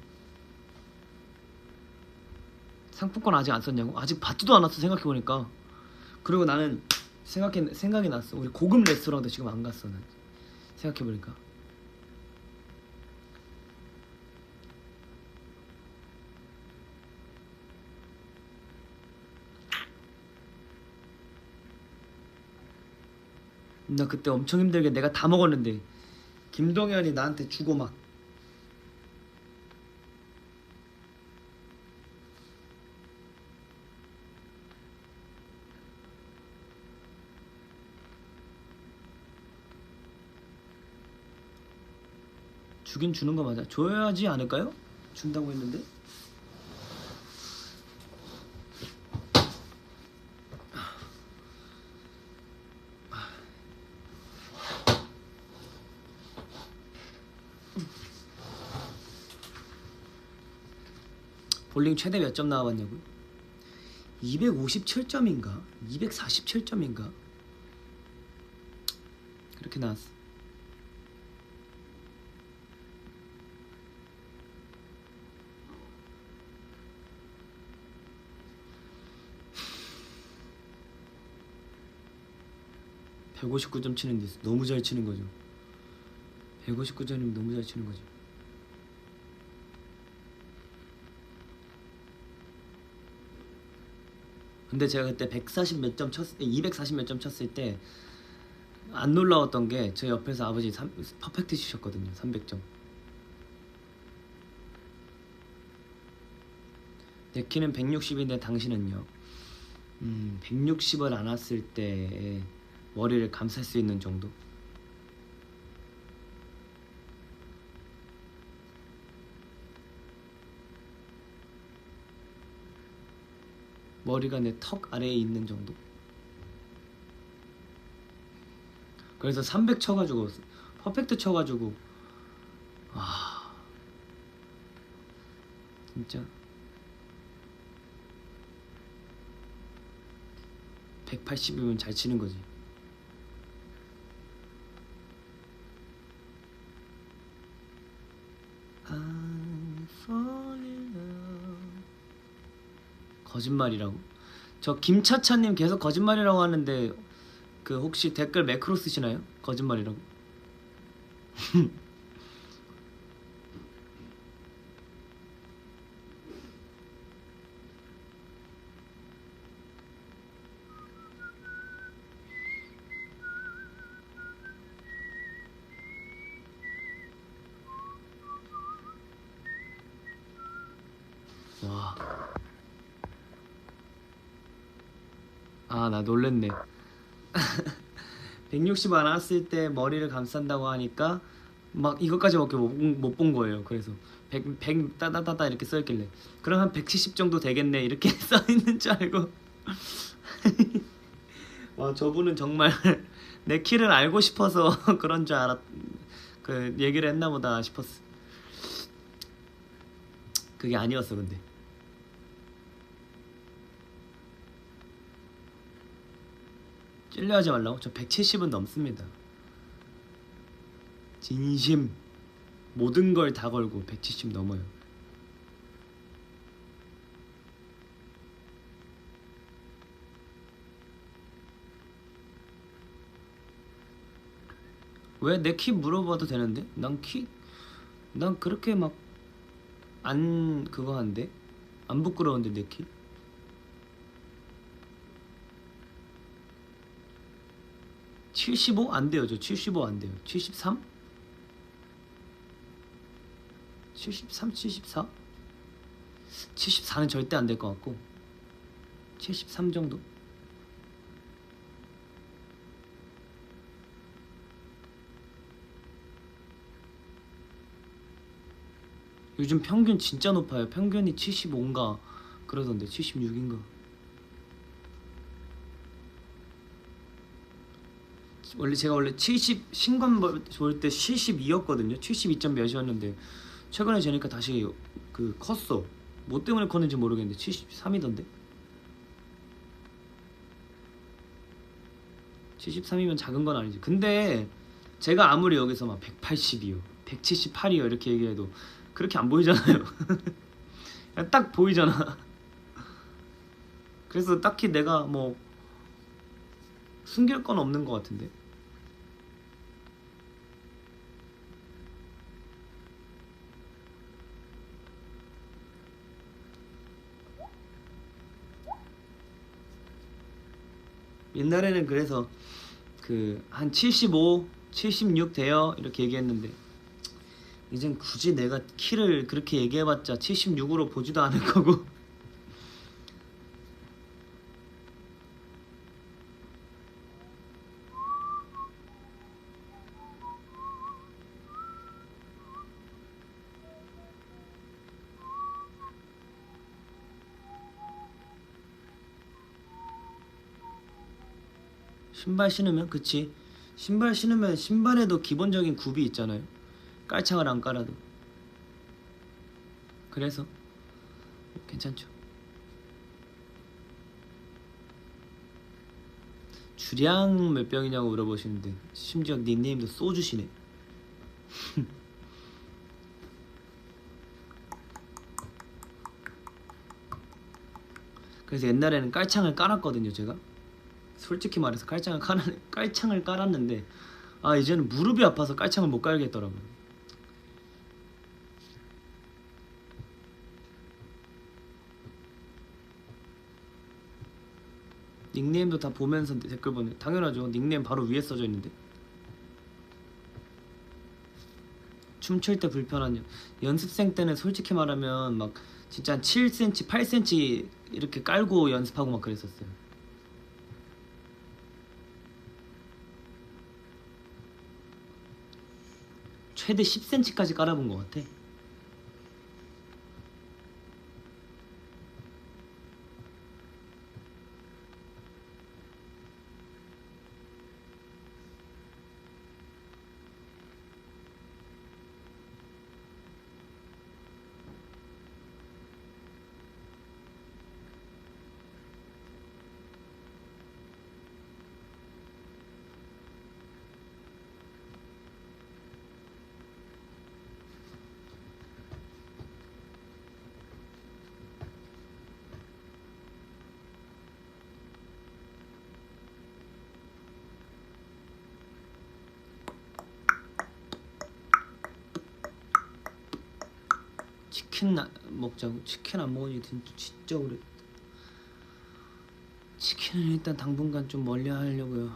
상품권 아직 안 썼냐고? 아직 받지도 않았어 생각해보니까. 그리고 나는 생각이 났어. 우리 고급 레스토랑도 지금 안 갔어. 난 생각해보니까 나 그때 엄청 힘들게 내가 다 먹었는데 김동현이 나한테 주고 막 주긴 주는 거 맞아. 줘야지 않을까요? 준다고 했는데. 볼링 최대 몇 점 나와봤냐고요? 257점인가? 247점인가? 그렇게 나왔어. (159점) 치는데 너무 잘 치는 거죠. 159점이면 너무 잘 치는 거죠. 근데 제가 그때 140 몇 점 쳤을 때, 240 몇 점 쳤을 때 안 놀라웠던 게 제 옆에서 아버지 퍼펙트 치셨거든요. 300점. 내 키는 160인데 당신은요? 160을 안았을 때 머리를 감쌀 수 있는 정도? 머리가 내 턱 아래에 있는 정도? 그래서 300 쳐가지고 퍼펙트 쳐가지고 와 진짜 180이면 잘 치는 거지. I'm falling in love. 거짓말이라고? 저 김차차님 계속 거짓말이라고 하는데 그 혹시 댓글 매크로 쓰시나요? 거짓말이라고? 와. 아, 나 놀랬네. 160 안 왔을 때 머리를 감싼다고 하니까 막 이것까지밖에 못 본 거예요. 그래서 100 따다다다 이렇게 써있길래 그럼 한 170 정도 되겠네 이렇게 써있는 줄 알고 와, 저분은 정말 내 키를 알고 싶어서 그런 줄 알았 그 얘기를 했나 보다 싶었어. 그게 아니었어. 근데 찔려하지 말라고? 저 170은 넘습니다. 진심 모든 걸 다 걸고 170 넘어요. 왜 내 키 물어봐도 되는데? 난 그렇게 막 안 그거 한데? 안 부끄러운데 내 키? (75) 안 돼요. 저 75 안 돼요. 73? 73, 74? 74는 절대 안 될 것 같고 73 정도? 요즘 평균 진짜 높아요. 평균이 75인가 그러던데 76인가. 제가 원래 70 신관 볼 때 72였거든요. 72점 몇이었는데 최근에 재니까 다시 그 컸어. 뭐 때문에 컸는지 모르겠는데 73이던데. 73이면 작은 건 아니지. 근데 제가 아무리 여기서 막 180이요, 178이요 이렇게 얘기해도 그렇게 안 보이잖아요. 그냥 딱 보이잖아. 그래서 딱히 내가 뭐 숨길 건 없는 것 같은데. 옛날에는 그래서 그 한 75, 76 돼요 이렇게 얘기했는데 이젠 굳이 내가 키를 그렇게 얘기해봤자 76으로 보지도 않을 거고 신발 신으면 그치 신발 신으면 신발에도 기본적인 굽이 있잖아요 깔창을 안 깔아도 그래서 괜찮죠 주량 몇 병이냐고 물어보시는데 심지어 닉네임도 소주시네 그래서 옛날에는 깔창을 깔았거든요 제가 솔직히 말해서 깔창을 깔았는데 아 이제는 무릎이 아파서 깔창을 못 깔겠더라고요 닉네임도 다 보면서 댓글 보내 당연하죠 닉네임 바로 위에 써져 있는데 춤출 때 불편하냐 연습생 때는 솔직히 말하면 막 진짜 한 7cm 8cm 이렇게 깔고 연습하고 막 그랬었어요 최대 10cm까지 깔아본 것 같아 치킨 먹자고? 치킨 안 먹은 지 진짜 오래 치킨은 일단 당분간 좀 멀리 하려고요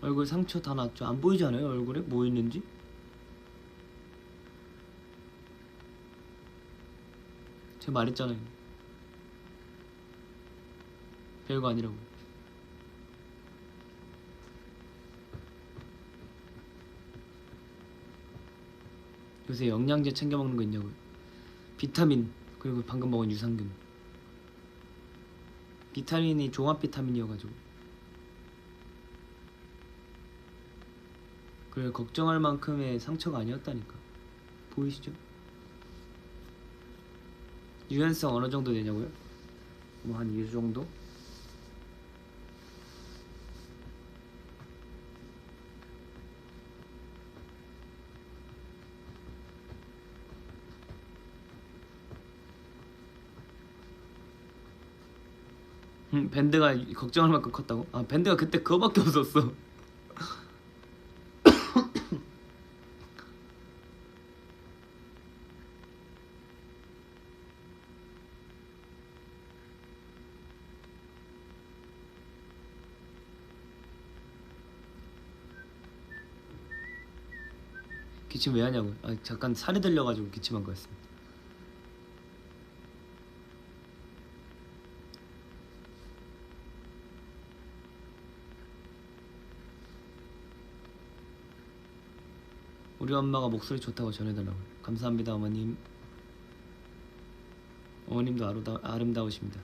얼굴 상처 다 났죠? 안 보이지 않아요? 얼굴에 뭐 있는지? 제가 말했잖아요 별거 아니라고 요새 영양제 챙겨 먹는 거 있냐고요? 비타민 그리고 방금 먹은 유산균 비타민이 종합 비타민이어가지고 그래 걱정할 만큼의 상처가 아니었다니까 보이시죠? 유연성 어느 정도 되냐고요? 뭐 한 이 정도? 밴드가 걱정할 만큼 컸다고? 아 밴드가 그때 그거밖에 없었어 기침 왜 하냐고요? 아 잠깐 살이 들려가지고 기침한 거였습니다 우리 엄마가 목소리 좋다고 전해달라고 감사합니다 어머님 어머님도 아름다우십니다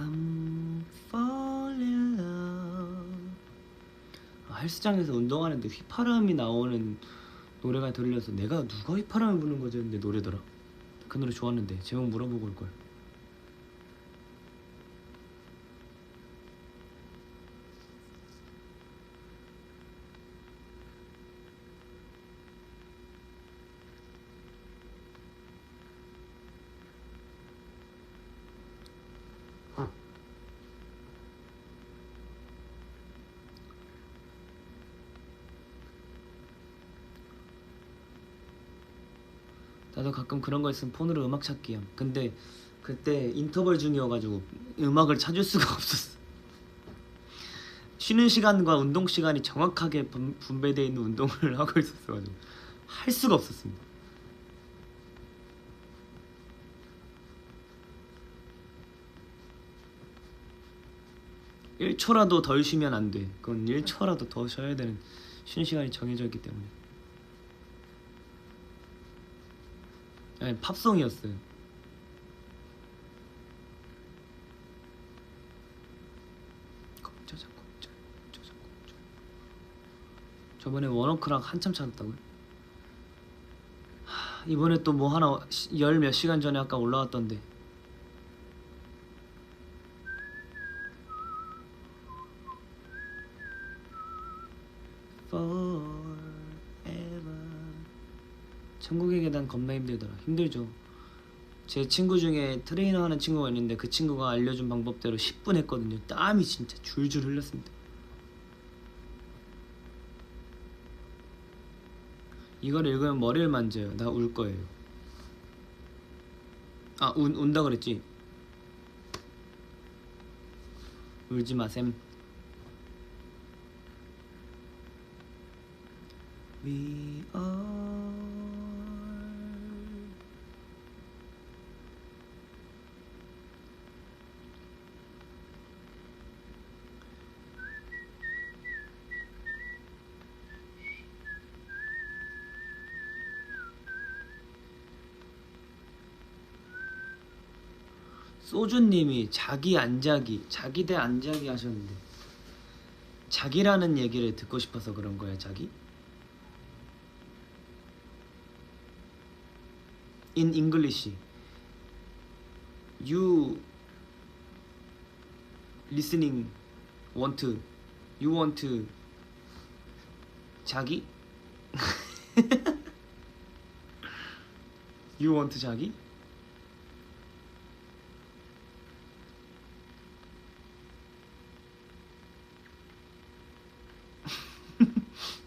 I'm falling in love 헬스장에서 운동하는데 휘파람이 나오는 노래가 들려서 내가 누가 휘파람을 부는 거지 했는데 노래더라 그 노래 좋았는데 제목 물어보고 올걸 나도 가끔 그런 거 있으면 폰으로 음악 찾기 함. 근데 그때 인터벌 중이어가지고 음악을 찾을 수가 없었어. 쉬는 시간과 운동 시간이 정확하게 분배되어 있는 운동을 하고 있었어가지고 할 수가 없었습니다. 일 초라도 덜 쉬면 안 돼. 그건 1초라도 더 쉬어야 되는 쉬는 시간이 정해져 있기 때문에. 아니, 팝송이었어요. 저번에 원워크락 한참 찾았다고요? 이번에 또 뭐 하나 열 몇 시간 전에 아까 올라왔던데. Forever. 천국의 계단 겁나 힘들더라. 힘들죠. 제 친구 중에 트레이너 하는 친구가 있는데 그 친구가 알려준 방법대로 10분 했거든요. 땀이 진짜 줄줄 흘렸습니다. 이걸 읽으면 머리를 만져요. 나 울 거예요. 아, 운다 그랬지? 울지 마셈. We are 소주님이 자기 안자기, 자기 대 안자기 하셨는데 자기라는 얘기를 듣고 싶어서 그런 거야, 자기? In English, you listening you want 자기? You want 자기?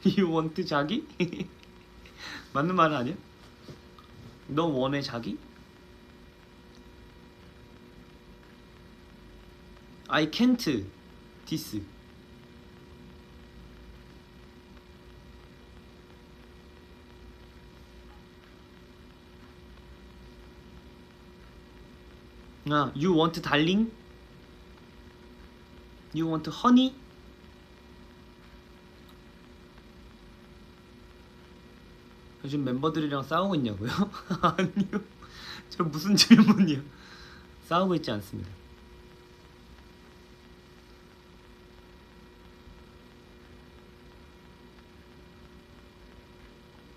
You want 자기? 맞는 말 아니야? 너 원해 자기? I can't this. 아, you want darling? You want honey? 요즘 멤버들이랑 싸우고 있냐고요? 아니요. 저 무슨 질문이야? 싸우고 있지 않습니다.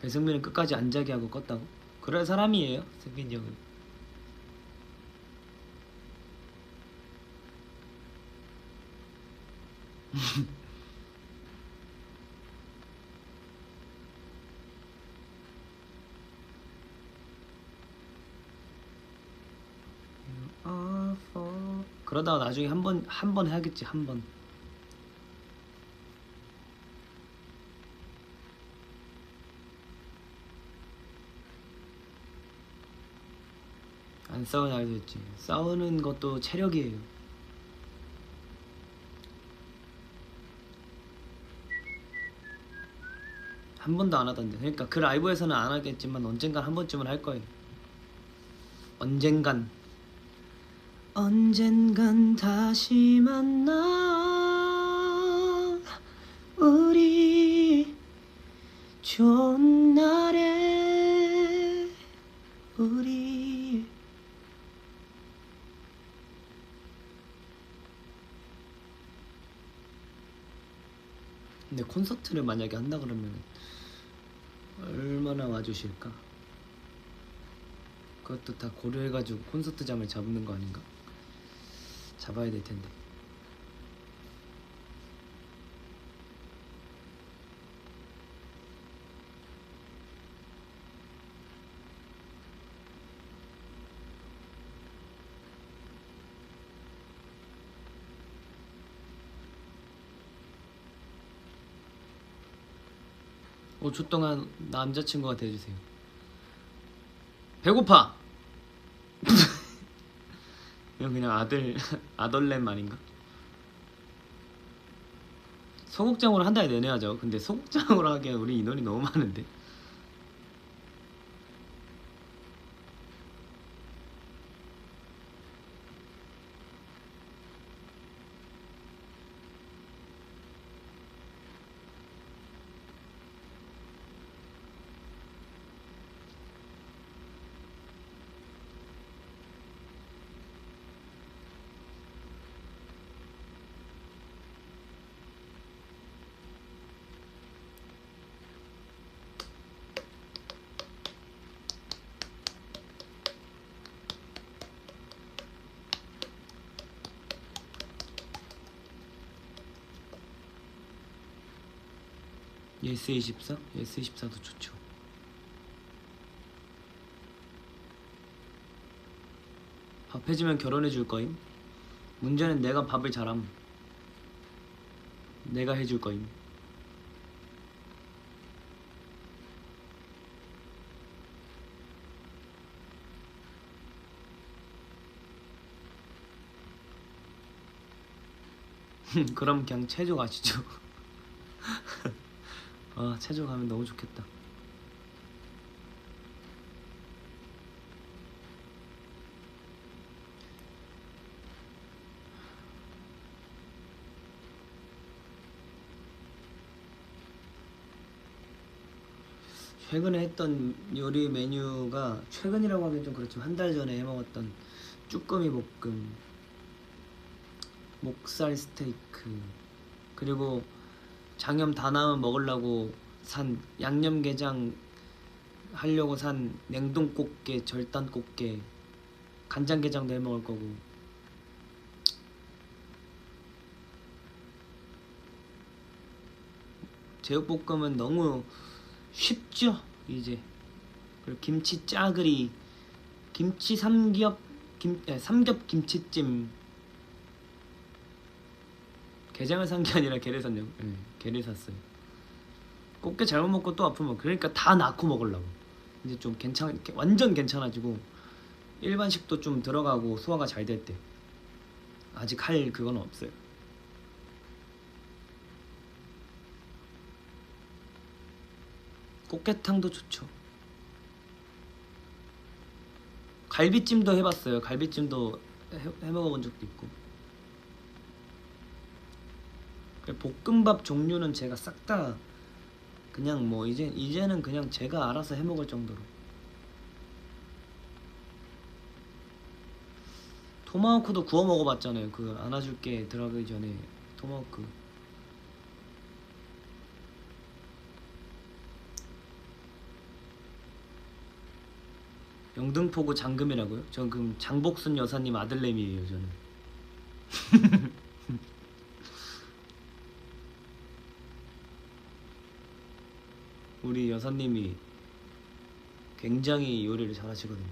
배승민은 끝까지 안 자게 하고 껐다고? 그럴 사람이에요, 승민이 형은. 그러다가 나중에 한 번 해야겠지. 한 번. 안 싸우냐 그랬지. 싸우는 것도 체력이에요. 한 번도 안 하던데. 그러니까 그 라이브에서는 안 하겠지만 언젠간 한 번쯤은 할 거예요. 언젠간 다시 만나 우리 좋은 날에 우리. 근데 콘서트를 만약에 한다 그러면 얼마나 와주실까? 그것도 다 고려해가지고 콘서트장을 잡는 거 아닌가? 잡아야 될 텐데. 5초 동안 남자친구가 돼주세요. 배고파. 이건 그냥 아덜렘 아닌가? 소극장으로 한 달 내내 하죠. 근데 소극장으로 하기엔 우리 인원이 너무 많은데. 예스24? 예스24도 좋죠. 밥 해주면 결혼해 줄 거임? 문제는 내가 밥을 잘함. 내가 해줄 거임. 그럼 그냥 체조 가시죠. 아, 체조 가면 너무 좋겠다. 최근에 했던 요리 메뉴가, 최근이라고 하긴 좀 그렇지만 한 달 전에 해먹었던 쭈꾸미 볶음, 목살 스테이크, 그리고 장염 다 나으면 먹으려고 산 양념게장 하려고 산 냉동 꽃게, 절단 꽃게, 간장게장도 해먹을 거고. 제육볶음은 너무 쉽죠 이제. 그리고 김치 짜글이, 김치 삼겹 삼겹 김치찜. 게장을 산 게 아니라 게를 샀냐고? 네, 게를 샀어요. 꽃게 잘못 먹고 또 아프면, 그러니까 다 낳고 먹으려고. 이제 좀 완전 괜찮아지고 일반식도 좀 들어가고 소화가 잘 됐대. 아직 할 그건 없어요. 꽃게탕도 좋죠. 갈비찜도 해봤어요. 갈비찜도 해먹어본 적도 있고. 볶음밥 종류는 제가 싹 다 그냥 뭐 이제는 그냥 제가 알아서 해먹을 정도로. 토마호크도 구워 먹어봤잖아요. 그 안아줄게 들어가기 전에 토마호크. 영등포구 장금이라고요? 전 그럼 장복순 여사님 아들내미예요 저는. 우리 여사님이 굉장히 요리를 잘하시거든요.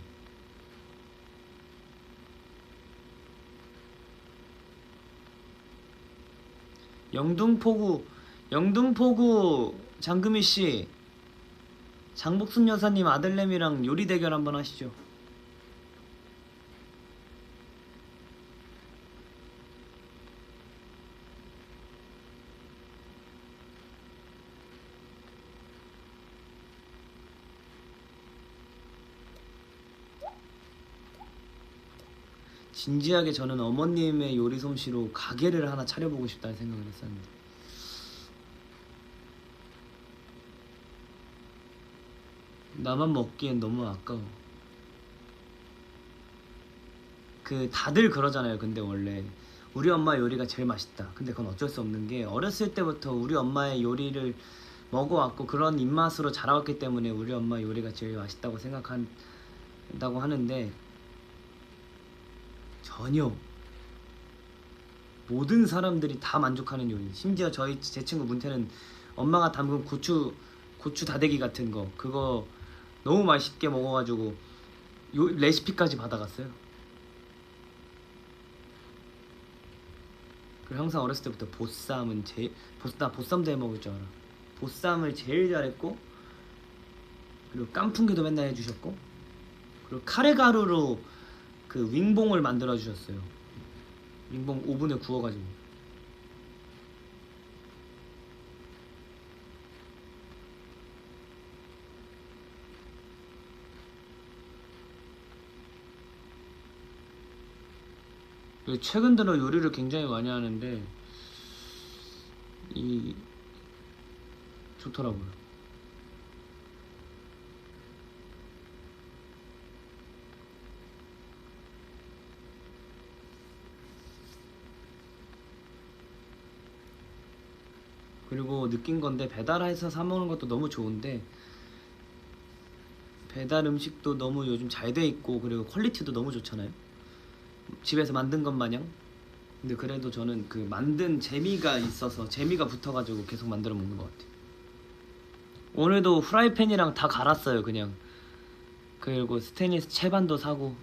영등포구 장금이씨, 장복순 여사님 아들내미랑 요리 대결 한번 하시죠. 진지하게 저는 어머님의 요리 솜씨로 가게를 하나 차려보고 싶다는 생각을 했었는데, 나만 먹기엔 너무 아까워. 그 다들 그러잖아요. 근데 원래 우리 엄마 요리가 제일 맛있다. 근데 그건 어쩔 수 없는 게, 어렸을 때부터 우리 엄마의 요리를 먹어왔고 그런 입맛으로 자라왔기 때문에 우리 엄마 요리가 제일 맛있다고 생각한다고 하는데, 전혀. 모든 사람들이 다 만족하는 요리. 심지어 제 친구 문태는 엄마가 담근 고추 다대기 같은 거, 그거 너무 맛있게 먹어가지고 레시피까지 받아갔어요. 그리고 항상 어렸을 때부터 보쌈은 보쌈도 해먹을 줄 알아. 보쌈을 제일 잘했고, 그리고 깐풍기도 맨날 해주셨고, 그리고 그리고 카레 가루로 그 윙봉을 만들어 주셨어요. 윙봉 오븐에 구워가지고. 최근 들어 요리를 굉장히 많이 하는데 이 좋더라고요. 그리고 느낀 건데 배달해서 사 먹는 것도 너무 좋은데 배달 음식도 너무 요즘 잘 돼 있고 그리고 퀄리티도 너무 좋잖아요. 집에서 만든 것 마냥. 근데 그래도 저는 그 만든 재미가 있어서 재미가 붙어가지고 계속 만들어 먹는 것 같아요. 오늘도 후라이팬이랑 다 갈았어요 그냥. 그리고 스테인리스 채반도 사고.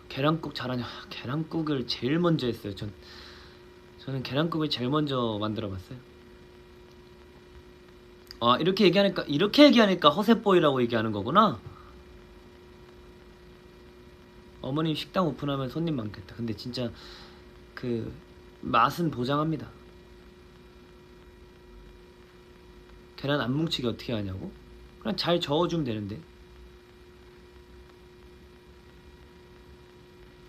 계란국 잘하냐? 계란국을 제일 먼저 했어요. 저는 계란국을 제일 먼저 만들어봤어요. 아 이렇게 얘기하니까 허세보이라고 얘기하는 거구나. 어머님 식당 오픈하면 손님 많겠다. 근데 진짜 그 맛은 보장합니다. 계란 안 뭉치게 어떻게 하냐고? 그냥 잘 저어주면 되는데.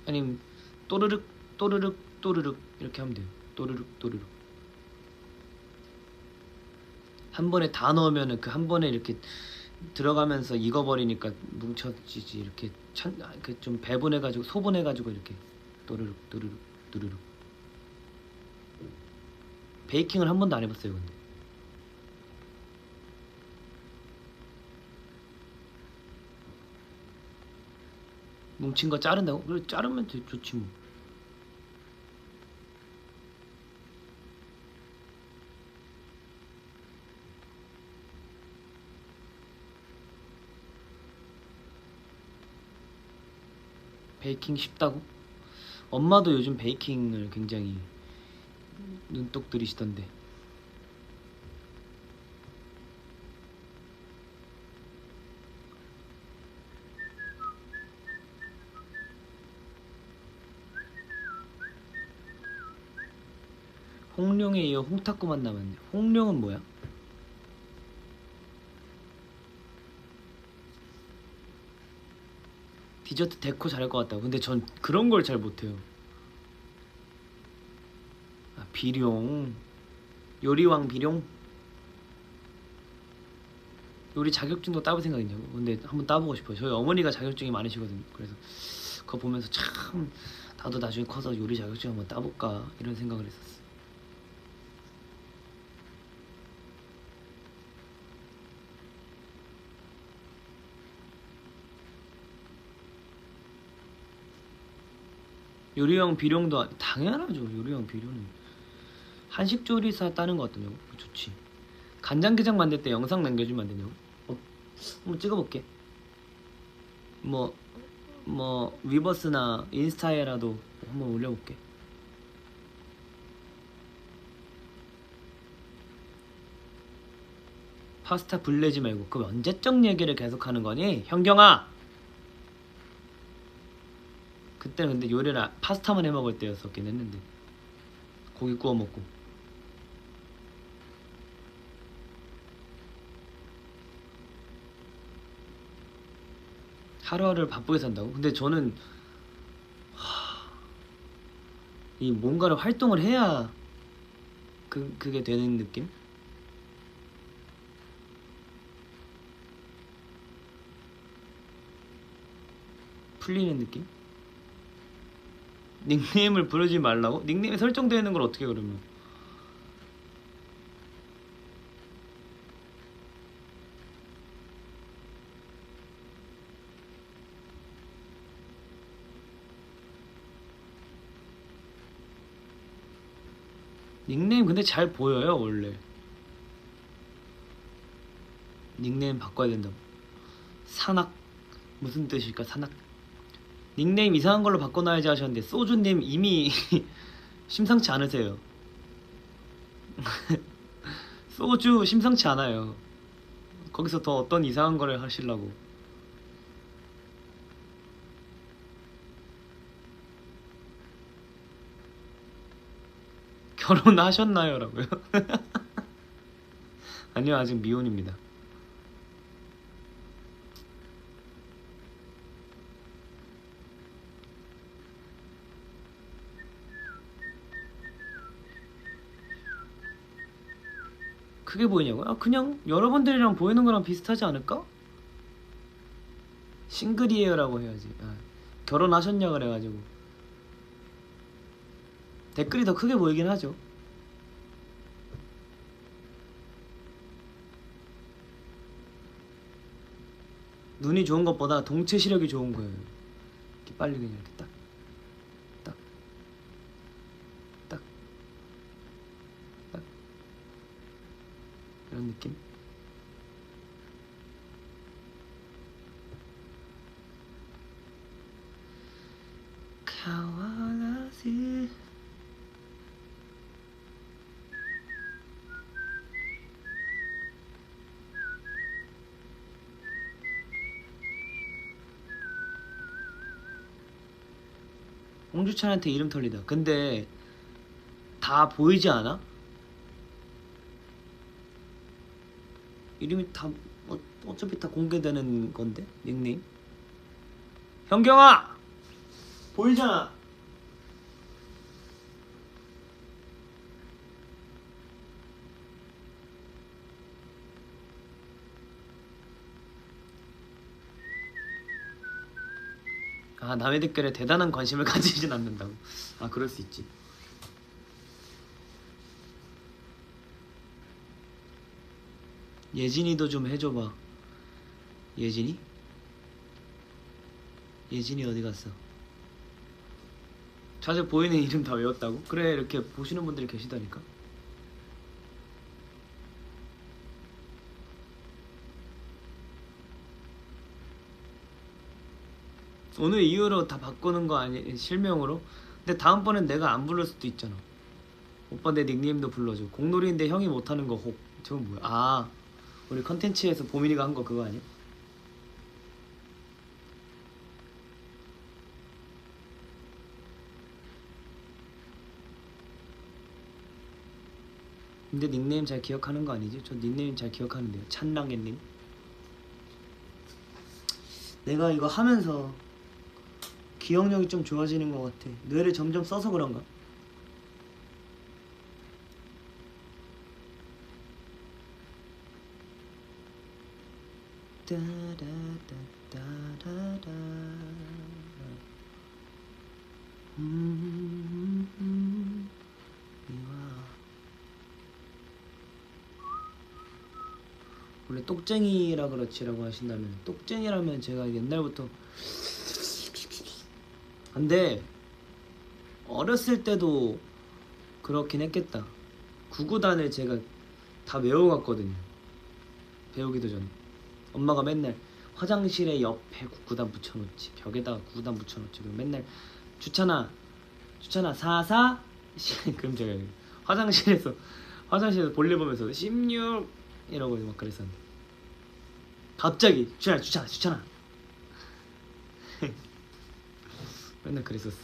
아니면 또르륵 또르륵 또르륵 이렇게 하면 돼요. 또르륵 또르륵. 한 번에 다 넣으면은 그 한 번에 이렇게 들어가면서 익어버리니까 뭉쳐지지. 이렇게 그 좀 배분해가지고 소분해가지고 이렇게 또르륵 또르륵 또르륵. 베이킹을 한 번도 안 해봤어요 근데. 뭉친 거 자른다고? 그래 자르면 좋지 뭐. 베이킹 쉽다고? 엄마도 요즘 베이킹을 굉장히 눈독 들이시던데. 홍룡에 이어 홍탁구만 남았네. 홍룡은 뭐야? 디저트 데코 잘할 것 같다고. 근데 전 그런 걸 잘 못해요. 아, 비룡. 요리왕 비룡? 요리 자격증도 따볼 생각 있냐고. 근데 한번 따보고 싶어요. 저희 어머니가 자격증이 많으시거든요. 그래서 그거 보면서 참 나도 나중에 커서 요리 자격증 한번 따볼까 이런 생각을 했었어. 요리형 비룡도 당연하죠. 요리형 비룡은 한식조리사 따는 거 어떠냐고. 좋지. 간장게장 만들 때 영상 남겨주면 안 되냐고. 한번 찍어볼게. 뭐 위버스나 인스타에라도 한번 올려볼게. 파스타 불내지 말고. 그럼 언제적 얘기를 계속하는 거니? 현경아. 그때는 근데 요리를 파스타만 해먹을 때였었긴 했는데 고기 구워 먹고. 하루하루를 바쁘게 산다고? 근데 저는 이 뭔가를 활동을 해야 그게 되는 느낌? 풀리는 느낌? 닉네임을 부르지 말라고? 닉네임이 설정되어 있는 걸 어떻게 그러면? 닉네임 근데 잘 보여요 원래. 닉네임 바꿔야 된다고. 산악 무슨 뜻일까? 산악. 닉네임 이상한 걸로 바꿔놔야지 하셨는데 소주님 이미 심상치 않으세요. 소주 심상치 않아요. 거기서 더 어떤 이상한 거를 하시려고. 결혼하셨나요? 라고요? 아니요, 아직 미혼입니다. 크게 보이냐고요? 아, 그냥 여러분들이랑 보이는 거랑 비슷하지 않을까? 싱글이에요 라고 해야지. 아, 결혼하셨냐 그래가지고 댓글이 더 크게 보이긴 하죠. 눈이 좋은 것보다 동체 시력이 좋은 거예요. 이렇게 빨리 그냥 이렇게 딱 딱 딱 딱 이런 느낌? 카와라시 홍주찬한테 이름 털리다. 근데 다 보이지 않아? 이름이 다 어차피 다 공개되는 건데 닉네임. 현경아 보이잖아. 아, 남의 댓글에 대단한 관심을 가지진 않는다고. 아, 그럴 수 있지. 예진이도 좀 해줘봐. 예진이? 예진이 어디 갔어? 자주 보이는 이름 다 외웠다고? 그래, 이렇게 보시는 분들이 계시다니까. 오늘 이후로 다 바꾸는 거 아니, 실명으로? 근데 다음번엔 내가 안 부를 수도 있잖아. 오빠 내 닉네임도 불러줘. 공놀이인데 형이 못하는 거 혹. 저건 뭐야? 아, 우리 컨텐츠에서 보민이가 한 거 그거 아니야? 근데 닉네임 잘 기억하는 거 아니지? 저 닉네임 잘 기억하는데요. 찬랑애님. 내가 이거 하면서 기억력이 좀 좋아지는 것 같아. 뇌를 점점 써서 그런가? 따라따따라라. 원래 똑쟁이라 그렇지라고 하신다면 똑쟁이라면 제가 옛날부터 근데 어렸을 때도 그렇긴 했겠다. 구구단을 제가 다 외워갔거든요. 배우기도 전에 엄마가 맨날 화장실에 옆에 구구단 붙여놓지, 벽에다가 구구단 붙여놓지. 그럼 맨날 주찬아 사사 그럼 제가 화장실에서 볼일 보면서 16 이러고 막 그랬었는데 갑자기 주찬아 맨날 그랬었어.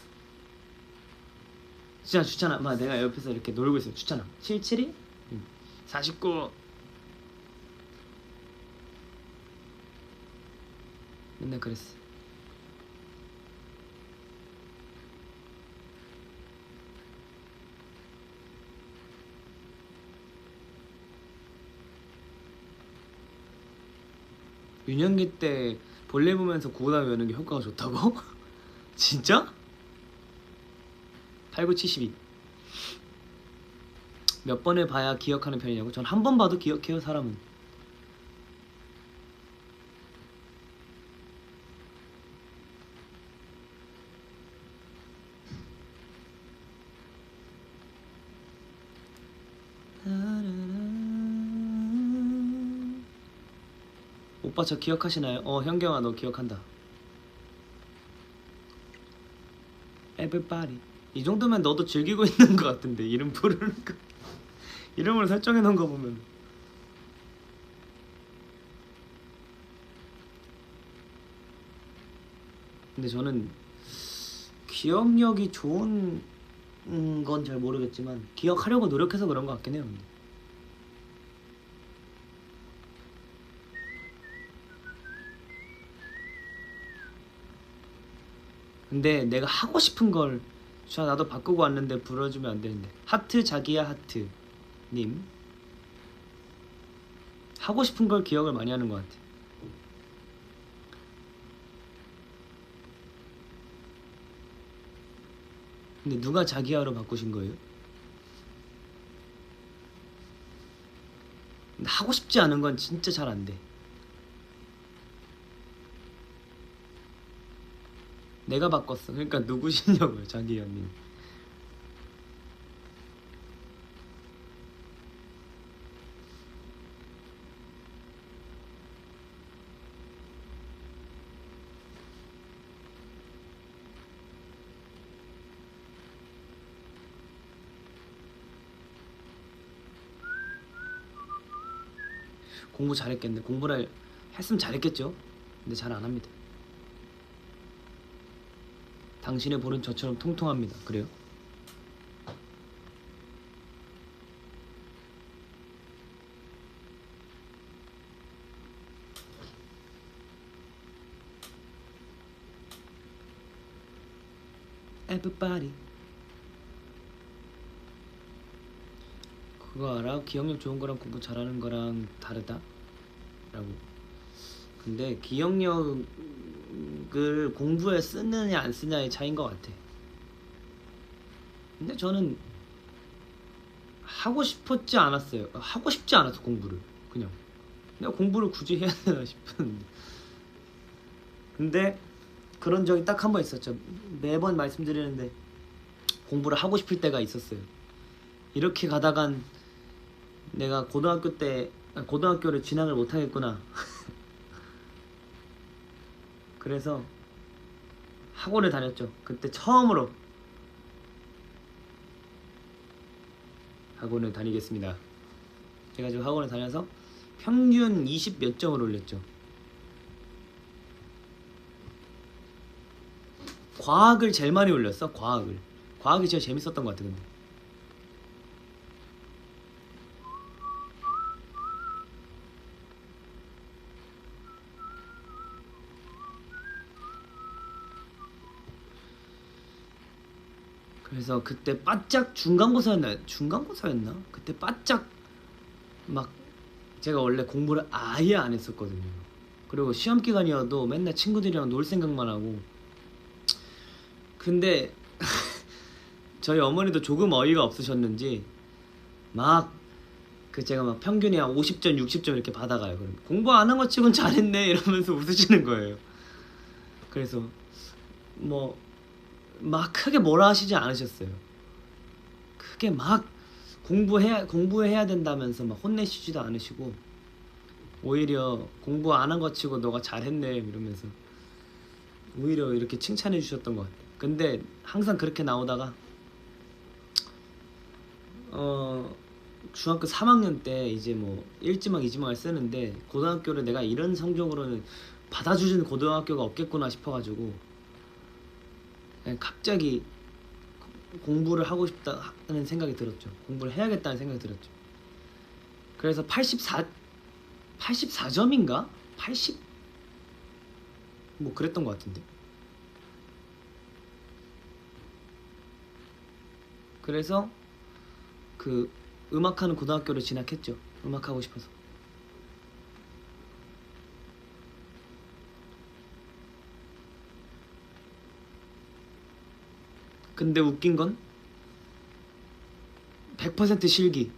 주찬아 막 내가 옆에서 이렇게 놀고 있어. 주찬아 77이 49 맨날 그랬어. 유년기 때 볼일 보면서 구구단 외우는 게 효과가 좋다고? 진짜? 8, 9, 72 몇 번을 봐야 기억하는 편이냐고? 전 한 번 봐도 기억해요. 사람은. 오빠 저 기억하시나요? 현경아 너 기억한다. Everybody. 이 정도면 너도 즐기고 있는 것 같은데 이름 부르는 거 이름을 설정해 놓은 거 보면. 근데 저는 기억력이 좋은 건 잘 모르겠지만 기억하려고 노력해서 그런 것 같긴 해요. 근데 내가 하고 싶은 걸 자 나도 바꾸고 왔는데 불러주면 안 되는데. 하트 자기야 하트 님 하고 싶은 걸 기억을 많이 하는 것 같아. 근데 누가 자기야로 바꾸신 거예요? 근데 하고 싶지 않은 건 진짜 잘 안 돼. 내가 바꿨어. 그러니까 누구시냐고요, 자기야님. 공부 잘했겠네. 공부를 했으면 잘했겠죠. 근데 잘 안 합니다. 당신의 볼은 저처럼 통통합니다. 그래요? Everybody. 그거 알아? 기억력 좋은 거랑 공부 잘하는 거랑 다르다? 라고. 근데 기억력을 공부에 쓰느냐 안 쓰냐의 차이인 것 같아. 근데 저는 하고 싶었지 않았어요. 하고 싶지 않았어 공부를. 그냥 내가 공부를 굳이 해야 되나 싶었는데. 근데 그런 적이 딱 한 번 있었죠. 매번 말씀드리는데 공부를 하고 싶을 때가 있었어요. 이렇게 가다간 내가 고등학교를 진학을 못하겠구나. 그래서 학원을 다녔죠. 그때 처음으로 학원을 다니겠습니다. 제가 지금 학원을 다녀서 평균 20 몇 점을 올렸죠. 과학을 제일 많이 올렸어. 과학이 제일 재밌었던 것 같아. 근데 그래서 그때 바짝 중간고사였나? 그때 바짝 막 제가 원래 공부를 아예 안 했었거든요. 그리고 시험 기간이어도 맨날 친구들이랑 놀 생각만 하고. 근데 저희 어머니도 조금 어이가 없으셨는지 막 제가 막 평균이 한 50점 60점 이렇게 받아가요. 그럼 공부 안 한 거 치곤 잘했네 이러면서 웃으시는 거예요. 그래서 뭐 막 크게 뭐라 하시지 않으셨어요. 크게 막 공부해야 된다면서 막 혼내시지도 않으시고 오히려 공부 안 한 거 치고 너가 잘했네 이러면서 오히려 이렇게 칭찬해 주셨던 것 같아요. 근데 항상 그렇게 나오다가 중학교 3학년 때 이제 뭐 1지망 2지망을 쓰는데 고등학교를 내가 이런 성적으로는 받아주는 고등학교가 없겠구나 싶어가지고 그냥 갑자기 공부를 하고 싶다는 생각이 들었죠. 공부를 해야겠다는 생각이 들었죠. 그래서 84점인가? 80? 뭐 그랬던 것 같은데. 그래서 그 음악하는 고등학교를 진학했죠. 음악하고 싶어서. 근데 웃긴 건 100% 실기.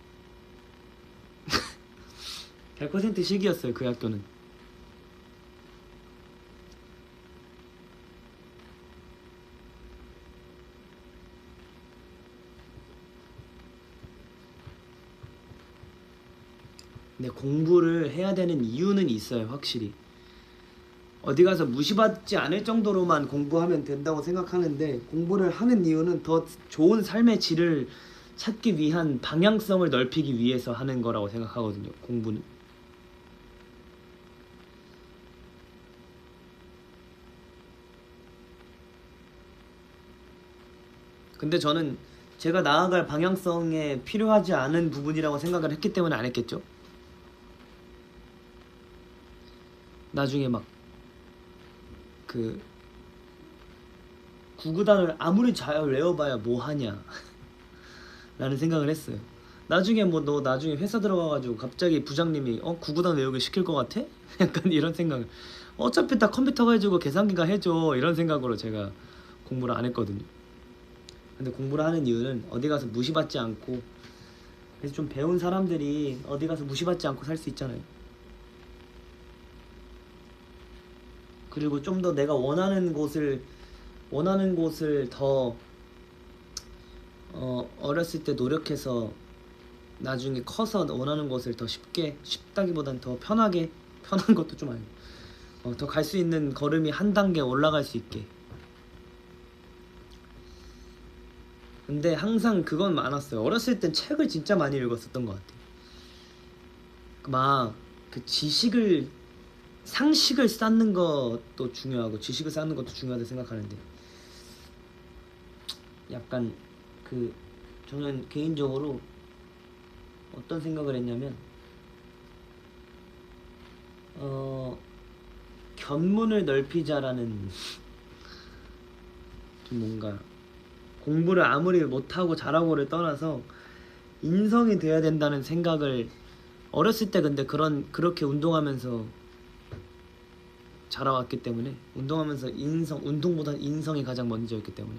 100% 실기였어요. 그 학교는. 근데 공부를 해야 되는 이유는 있어요. 확실히 어디 가서 무시받지 않을 정도로만 공부하면 된다고 생각하는데, 공부를 하는 이유는 더 좋은 삶의 질을 찾기 위한 방향성을 넓히기 위해서 하는 거라고 생각하거든요, 공부는. 근데 저는 제가 나아갈 방향성에 필요하지 않은 부분이라고 생각을 했기 때문에 안 했겠죠? 나중에 막 그 구구단을 아무리 잘 외워봐야 뭐하냐 라는 생각을 했어요. 나중에 뭐 너 나중에 회사 들어가가지고 갑자기 부장님이 구구단 외우기 시킬 것 같아? 약간 이런 생각을, 어차피 다 컴퓨터가 해주고 계산기가 해줘, 이런 생각으로 제가 공부를 안 했거든요. 근데 공부를 하는 이유는 어디 가서 무시받지 않고, 그래서 좀 배운 사람들이 어디 가서 무시받지 않고 살 수 있잖아요. 그리고 좀 더 내가 원하는 곳을 더 어렸을 때 노력해서 나중에 커서 원하는 곳을 더 쉽다기보단 더 편하게, 편한 것도 좀 아니고 더 갈 수 있는 걸음이 한 단계 올라갈 수 있게. 근데 항상 그건 많았어요. 어렸을 땐 책을 진짜 많이 읽었었던 것 같아요. 막 그 상식을 쌓는 것도 중요하고 지식을 쌓는 것도 중요하다고 생각하는데, 약간 저는 개인적으로 어떤 생각을 했냐면, 견문을 넓히자라는 좀 뭔가 공부를 아무리 못하고 잘하고를 떠나서 인성이 돼야 된다는 생각을 어렸을 때, 근데 그렇게 운동하면서 자라왔기 때문에, 운동하면서 운동보단 인성이 가장 먼저였기 때문에.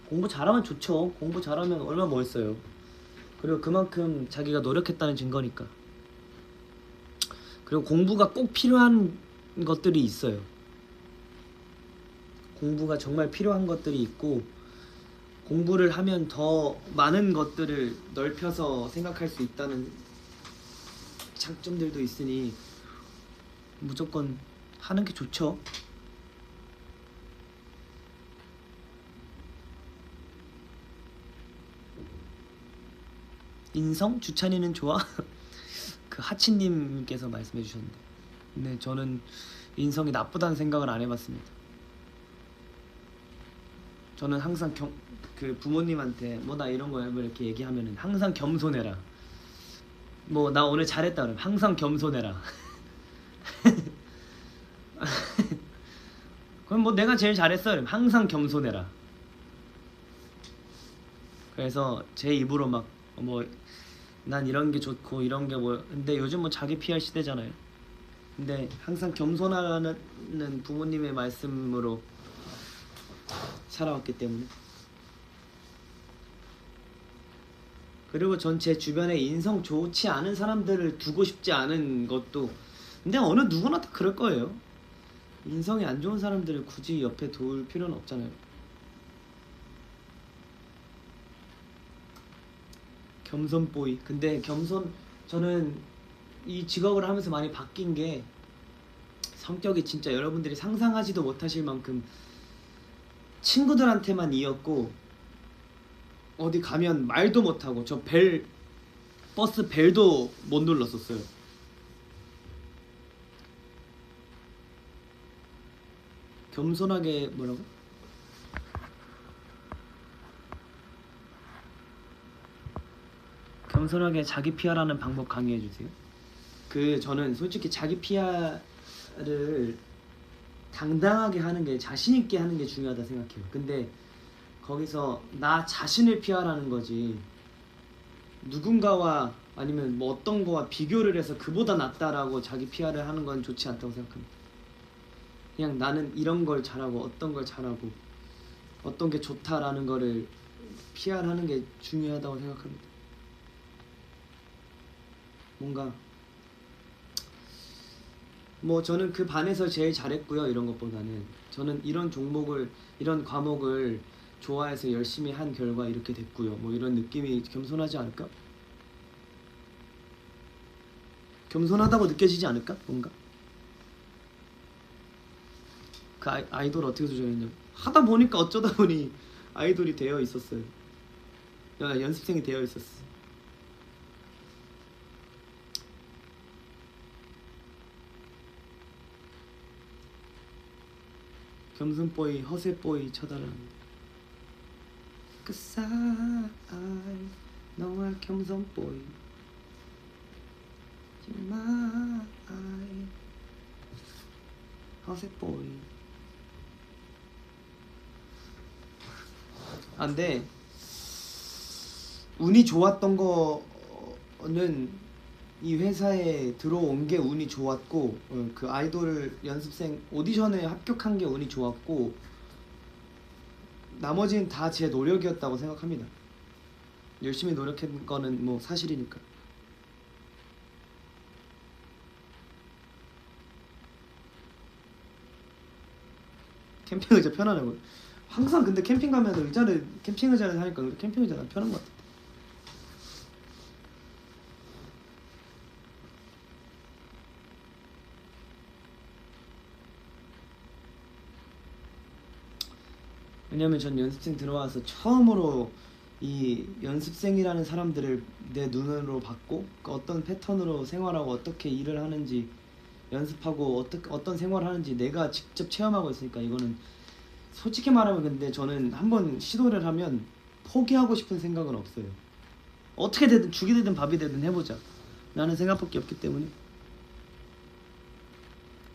공부 잘하면 좋죠. 공부 잘하면 얼마나 멋있어요. 그리고 그만큼 자기가 노력했다는 증거니까. 그리고 공부가 꼭 필요한 것들이 있어요. 공부가 정말 필요한 것들이 있고, 공부를 하면 더 많은 것들을 넓혀서 생각할 수 있다는 장점들도 있으니 무조건 하는 게 좋죠. 인성? 주찬이는 좋아? 그 하치님께서 말씀해 주셨는데, 근데 저는 인성이 나쁘다는 생각을 안 해봤습니다. 저는 항상 부모님한테 뭐 나 이런 거 이렇게 얘기하면은 항상 겸손해라, 뭐 나 오늘 잘했다 그러면 항상 겸손해라. 그럼 뭐 내가 제일 잘했어 그러면 항상 겸손해라. 그래서 제 입으로 막 뭐 난 이런 게 좋고 이런 게 뭐, 근데 요즘 뭐 자기 PR 시대잖아요. 근데 항상 겸손하라는 부모님의 말씀으로 살아왔기 때문에. 그리고 전 제 주변에 인성 좋지 않은 사람들을 두고 싶지 않은 것도, 근데 어느 누구나 다 그럴 거예요. 인성이 안 좋은 사람들을 굳이 옆에 둘 필요는 없잖아요. 겸손보이. 근데 저는 이 직업을 하면서 많이 바뀐 게, 성격이 진짜 여러분들이 상상하지도 못하실 만큼 친구들한테만 이었고, 어디 가면 말도 못하고, 저 버스 벨도 못 눌렀었어요. 겸손하게 뭐라고? 겸손하게 자기 PR하는 방법 강의해 주세요. 저는 솔직히 자기 PR을 당당하게 하는 게, 자신 있게 하는 게 중요하다 생각해요. 근데 거기서 나 자신을 PR하는 거지, 누군가와 아니면 뭐 어떤 거와 비교를 해서 그보다 낫다라고 자기 PR을 하는 건 좋지 않다고 생각합니다. 그냥 나는 이런 걸 잘하고 어떤 걸 잘하고 어떤 게 좋다라는 거를 PR하는 게 중요하다고 생각합니다. 뭔가 뭐 저는 그 반에서 제일 잘했고요, 이런 것보다는 저는 이런 과목을 좋아해서 열심히 한 결과 이렇게 됐고요, 뭐 이런 느낌이 겸손하지 않을까? 겸손하다고 느껴지지 않을까? 뭔가 그 아이돌 어떻게 조절했냐 하다 보니까 어쩌다 보니 아이돌이 되어 있었어요. 연습생이 되어 있었어. 겸손보이 허세보이 쳐달라는데 그 사이 너와 겸손보이 마이 허세보이. 근데 운이 좋았던 거는 이 회사에 들어온 게 운이 좋았고 그 아이돌 연습생 오디션에 합격한 게 운이 좋았고 나머지는 다 제 노력이었다고 생각합니다. 열심히 노력한 거는 뭐 사실이니까. 캠핑 의자 편하냐고. 항상 근데 캠핑 가면 의자를 캠핑 의자를 사니까 캠핑 의자가 편한 것 같아. 왜냐면 전 연습생 들어와서 처음으로 이 연습생이라는 사람들을 내 눈으로 봤고 그 어떤 패턴으로 생활하고 어떻게 일을 하는지 연습하고 어떤 생활을 하는지 내가 직접 체험하고 있으니까 이거는 솔직히 말하면 근데 저는 한번 시도를 하면 포기하고 싶은 생각은 없어요. 어떻게 되든 죽이 되든 밥이 되든 해보자 라는 생각밖에 없기 때문에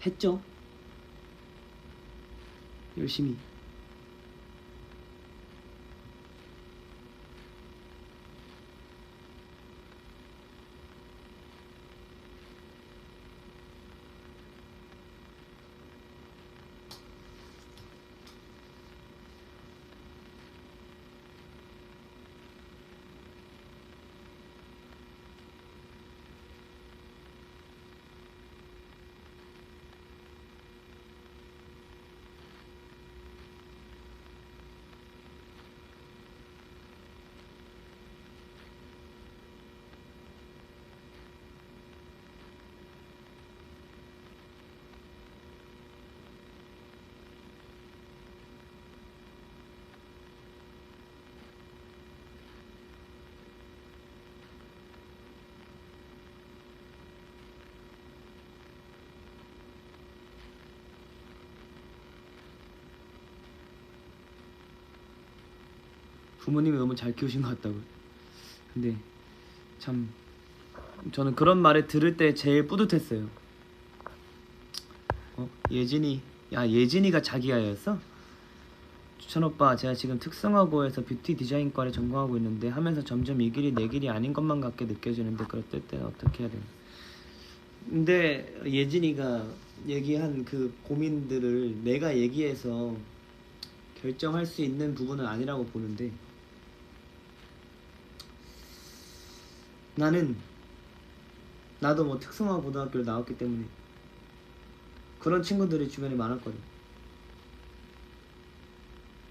했죠. 열심히. 부모님이 너무 잘 키우신 것 같다고. 근데 참 저는 그런 말을 들을 때 제일 뿌듯했어요. 예진이가 자기 아이였어? 주찬 오빠, 제가 지금 특성화고에서 뷰티 디자인과를 전공하고 있는데 하면서 점점 이 길이 내 길이 아닌 것만 같게 느껴지는데 그럴 때는 어떻게 해야 되나? 근데 예진이가 얘기한 그 고민들을 내가 얘기해서 결정할 수 있는 부분은 아니라고 보는데 나도 뭐 특성화 고등학교를 나왔기 때문에 그런 친구들이 주변에 많았거든.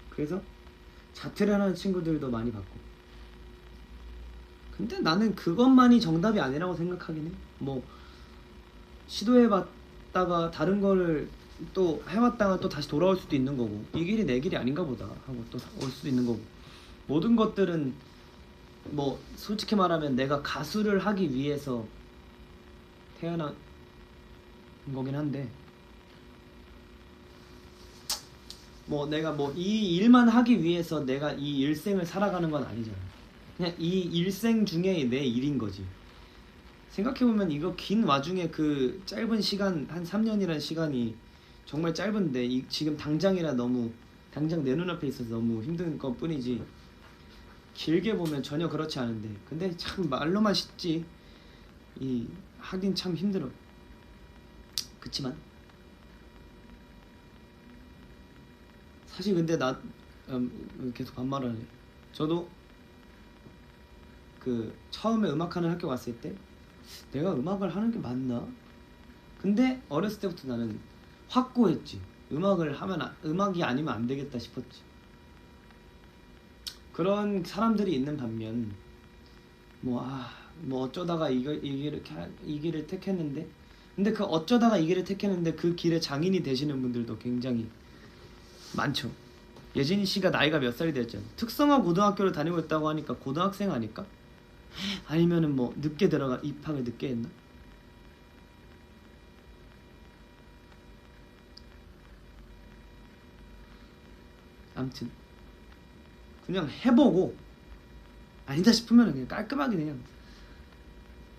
그래서 자퇴를 하는 친구들도 많이 봤고. 근데 나는 그것만이 정답이 아니라고 생각하긴 해. 뭐 시도해봤다가 다른 거를 또 해왔다가 또 다시 돌아올 수도 있는 거고 이 길이 내 길이 아닌가 보다 하고 또 올 수도 있는 거고 모든 것들은 뭐 솔직히 말하면 내가 가수를 하기 위해서 태어난 거긴 한데 뭐 내가 뭐 이 일만 하기 위해서 내가 이 일생을 살아가는 건 아니잖아. 그냥 이 일생 중에 내 일인 거지. 생각해보면 이거 긴 와중에 그 짧은 시간 한 3년이라는 시간이 정말 짧은데 지금 당장 내 눈앞에 있어서 너무 힘든 것 뿐이지 길게 보면 전혀 그렇지 않은데 근데 참 말로만 쉽지 이 하긴 참 힘들어. 그치만 사실 근데 나 계속 반말하네. 저도 그 처음에 음악하는 학교 갔을 때 내가 음악을 하는 게 맞나? 근데 어렸을 때부터 나는 확고했지. 음악이 아니면 안 되겠다 싶었지. 그런 사람들이 있는 반면 뭐 어쩌다가 이 길을 택했는데, 근데 그 어쩌다가 이 길을 택했는데 그 길의 장인이 되시는 분들도 굉장히 많죠. 예진이 씨가 나이가 몇 살이 됐죠? 특성화 고등학교를 다니고 있다고 하니까 고등학생 아닐까? 아니면은 뭐 늦게 들어가 입학을 늦게 했나? 아무튼 그냥 해보고 아니다 싶으면 그냥 깔끔하게 그냥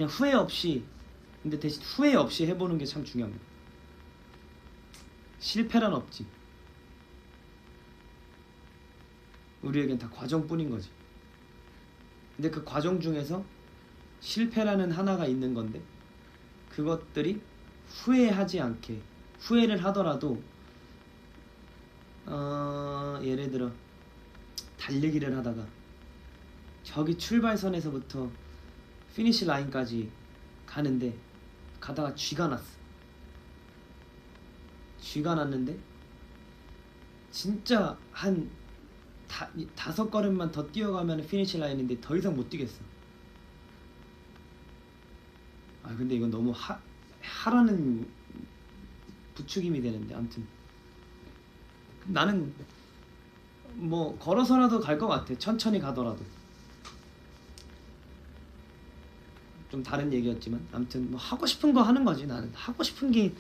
후회 없이, 근데 대신 후회 없이 해보는 게 참 중요합니다. 실패란 없지. 우리에겐 다 과정뿐인 거지. 근데 그 과정 중에서 실패라는 하나가 있는 건데, 그것들이 후회하지 않게, 후회를 하더라도 예를 들어 달리기를 하다가 저기 출발선에서부터 피니시 라인까지 가는데 가다가 쥐가 났어. 쥐가 났는데 진짜 한 5걸음만 더 뛰어가면 피니시 라인인데 더 이상 못 뛰겠어. 근데 이건 너무 하라는 부추김이 되는데, 아무튼 나는 뭐 걸어서라도 갈 것 같아. 천천히 가더라도. 좀 다른 얘기였지만 아무튼 뭐 하고 싶은 거 하는 거지. 나는 하고 싶은 게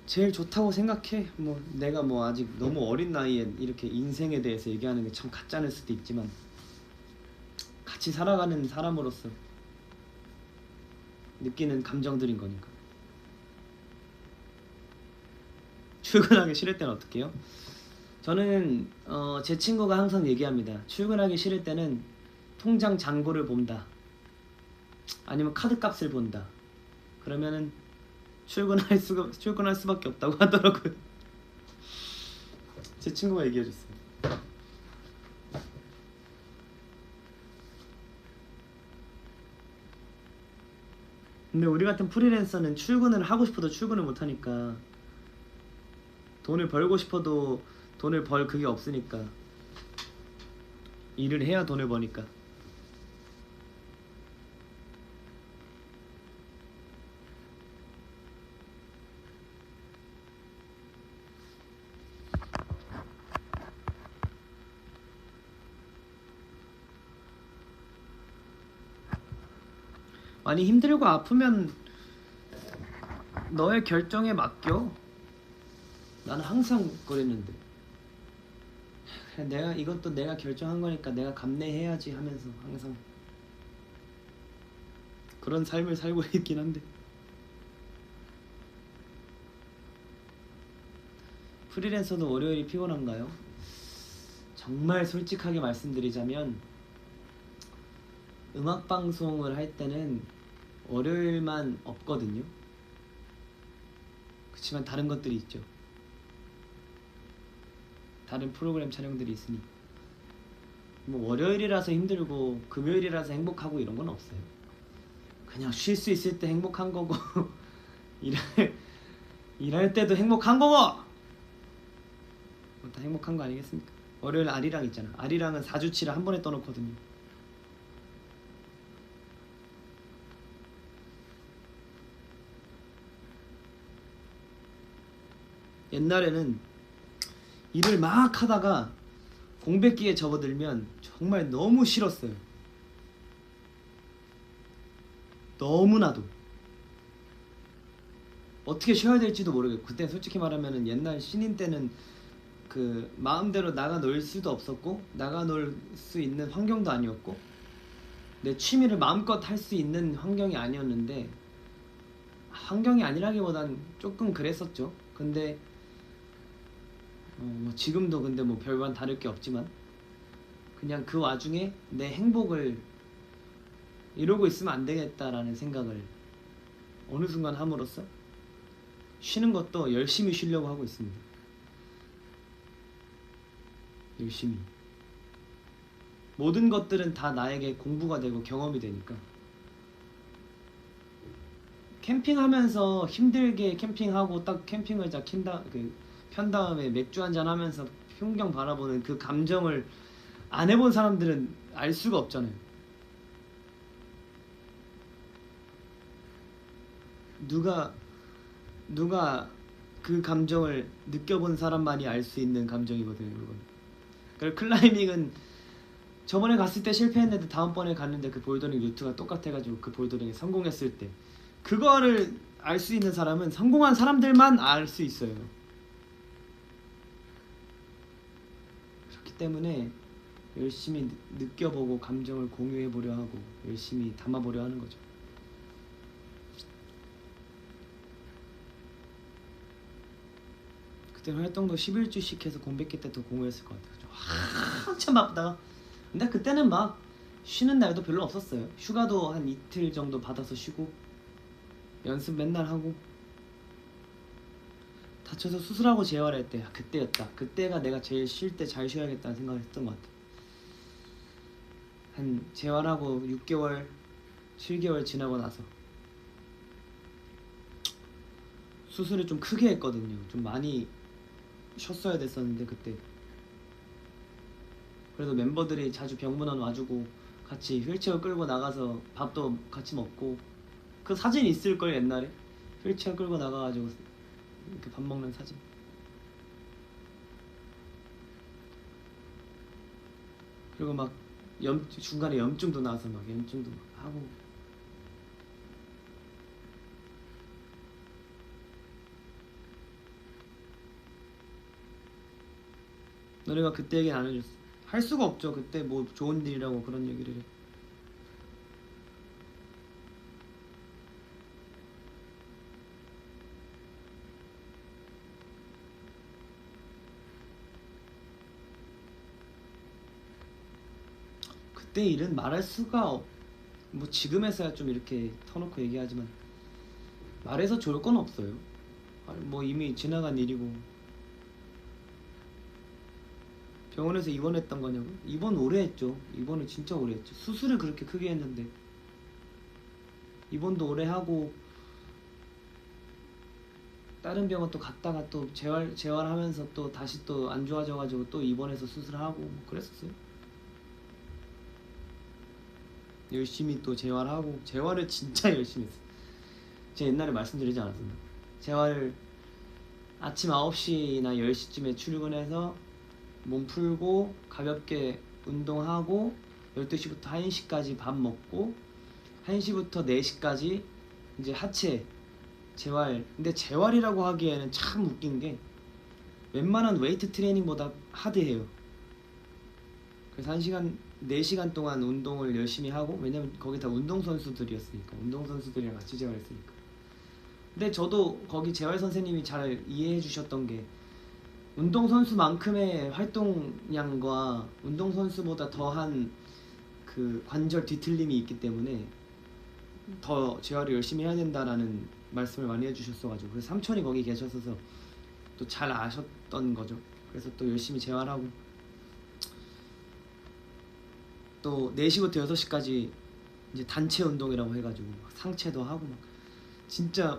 제일 좋다고 생각해. 뭐 내가 뭐 아직 너무 어린 나이에 이렇게 인생에 대해서 얘기하는 게 참 가짜일 수도 있지만, 같이 살아가는 사람으로서 느끼는 감정들인 거니까. 출근하기 싫을 때는 어떻게 해요? 저는 제 친구가 항상 얘기합니다. 출근하기 싫을 때는 통장 잔고를 본다, 아니면 카드값을 본다. 그러면은 출근할 수밖에 없다고 하더라고요. 제 친구가 얘기해줬어요. 근데 우리 같은 프리랜서는 출근을 하고 싶어도 출근을 못하니까, 돈을 벌고 싶어도 돈을 벌 그게 없으니까 일을 해야 돈을 버니까. 많이 힘들고 아프면 너의 결정에 맡겨. 나는 항상 그랬는데, 내가 이것도 내가 결정한 거니까 내가 감내해야지 하면서 항상 그런 삶을 살고 있긴 한데, 프리랜서도 월요일이 피곤한가요? 정말 솔직하게 말씀드리자면 음악방송을 할 때는 월요일만 없거든요. 그치만 다른 것들이 있죠. 다른 프로그램 촬영들이 있으니 뭐 월요일이라서 힘들고 금요일이라서 행복하고 이런 건 없어요. 그냥 쉴 수 있을 때 행복한 거고 일할 때도 행복한 거고, 다 행복한 거 아니겠습니까? 월요일 아리랑 있잖아. 아리랑은 4주치를 한 번에 떠놓거든요. 옛날에는 일을 막 하다가 공백기에 접어들면 정말 너무 싫었어요. 너무나도 어떻게 쉬어야 될지도 모르겠고, 그때 솔직히 말하면 옛날 신인 때는 그 마음대로 나가 놀 수도 없었고 나가 놀 수 있는 환경도 아니었고 내 취미를 마음껏 할 수 있는 환경이 아니었는데, 환경이 아니라기보단 조금 그랬었죠. 근데 뭐 지금도 근데 뭐 별반 다를 게 없지만, 그냥 그 와중에 내 행복을 이러고 있으면 안 되겠다라는 생각을 어느 순간 함으로써 쉬는 것도 열심히 쉬려고 하고 있습니다. 열심히. 모든 것들은 다 나에게 공부가 되고 경험이 되니까. 캠핑하면서 힘들게 캠핑하고 딱 캠핑을 딱 편 다음에 맥주 한잔 하면서 풍경 바라보는 그 감정을 안 해본 사람들은 알 수가 없잖아요. 누가 그 감정을 느껴본 사람만이 알 수 있는 감정이거든요. 이건. 그리고 클라이밍은 저번에 갔을 때 실패했는데 다음번에 갔는데 그 볼더링 루트가 똑같아가지고 그 볼더링에 성공했을 때 그거를 알 수 있는 사람은 성공한 사람들만 알 수 있어요. 그렇기 때문에 열심히 느껴보고 감정을 공유해보려 하고 열심히 담아보려 하는 거죠. 그때 활동도 11주씩 해서 공백기 때 더 공유했을 것 같아요. 한참 바쁘다가 근데 그때는 막 쉬는 날도 별로 없었어요. 휴가도 한 이틀 정도 받아서 쉬고 연습 맨날 하고 다쳐서 수술하고 재활할 때 그때였다. 그때가 내가 제일 쉴 때 잘 쉬어야겠다는 생각을 했던 것 같아. 한 재활하고 6개월 7개월 지나고 나서 수술을 좀 크게 했거든요. 좀 많이 쉬었어야 됐었는데 그때 그래도 멤버들이 자주 병문안 와주고 같이 휠체어 끌고 나가서 밥도 같이 먹고 그 사진 있을걸 옛날에 휠체어 끌고 나가가지고 이렇게 밥 먹는 사진. 그리고 막 중간에 염증도 나서 막 염증도 막 하고 너네가 그때 얘기는 안 해줬어. 할 수가 없죠. 그때 뭐 좋은 일이라고 그런 얘기를 해. 그때 일은 말할 수가 뭐 지금에서야 좀 이렇게 터놓고 얘기하지만 말해서 좋을 건 없어요. 뭐 이미 지나간 일이고. 병원에서 입원했던 거냐고? 입원 오래 했죠. 입원을 진짜 오래 했죠. 수술을 그렇게 크게 했는데 입원도 오래 하고 다른 병원 또 갔다가 또 재활하면서 또 다시 또 안 좋아져가지고 또 입원해서 수술하고 뭐 그랬었어요. 열심히 또 재활하고 재활을 진짜 열심히 했어요. 제가 옛날에 말씀드리지 않았었나? 재활 아침 9시나 10시쯤에 출근해서 몸 풀고 가볍게 운동하고 12시부터 1시까지 밥 먹고 1시부터 4시까지 이제 하체 재활. 근데 재활이라고 하기에는 참 웃긴 게 웬만한 웨이트 트레이닝보다 하드해요. 그래서 4시간 동안 운동을 열심히 하고 왜냐면 거기 다 운동선수들이었으니까 운동선수들이랑 같이 재활했으니까. 근데 저도 거기 재활 선생님이 잘 이해해 주셨던 게 운동선수만큼의 활동량과 운동선수보다 더한 그 관절 뒤틀림이 있기 때문에 더 재활을 열심히 해야 된다라는 말씀을 많이 해주셨어가지고 그래서 삼촌이 거기 계셨어서 또 잘 아셨던 거죠. 그래서 또 열심히 재활하고 또 4시부터 6시까지 이제 단체 운동이라고 해가지고 상체도 하고 막 진짜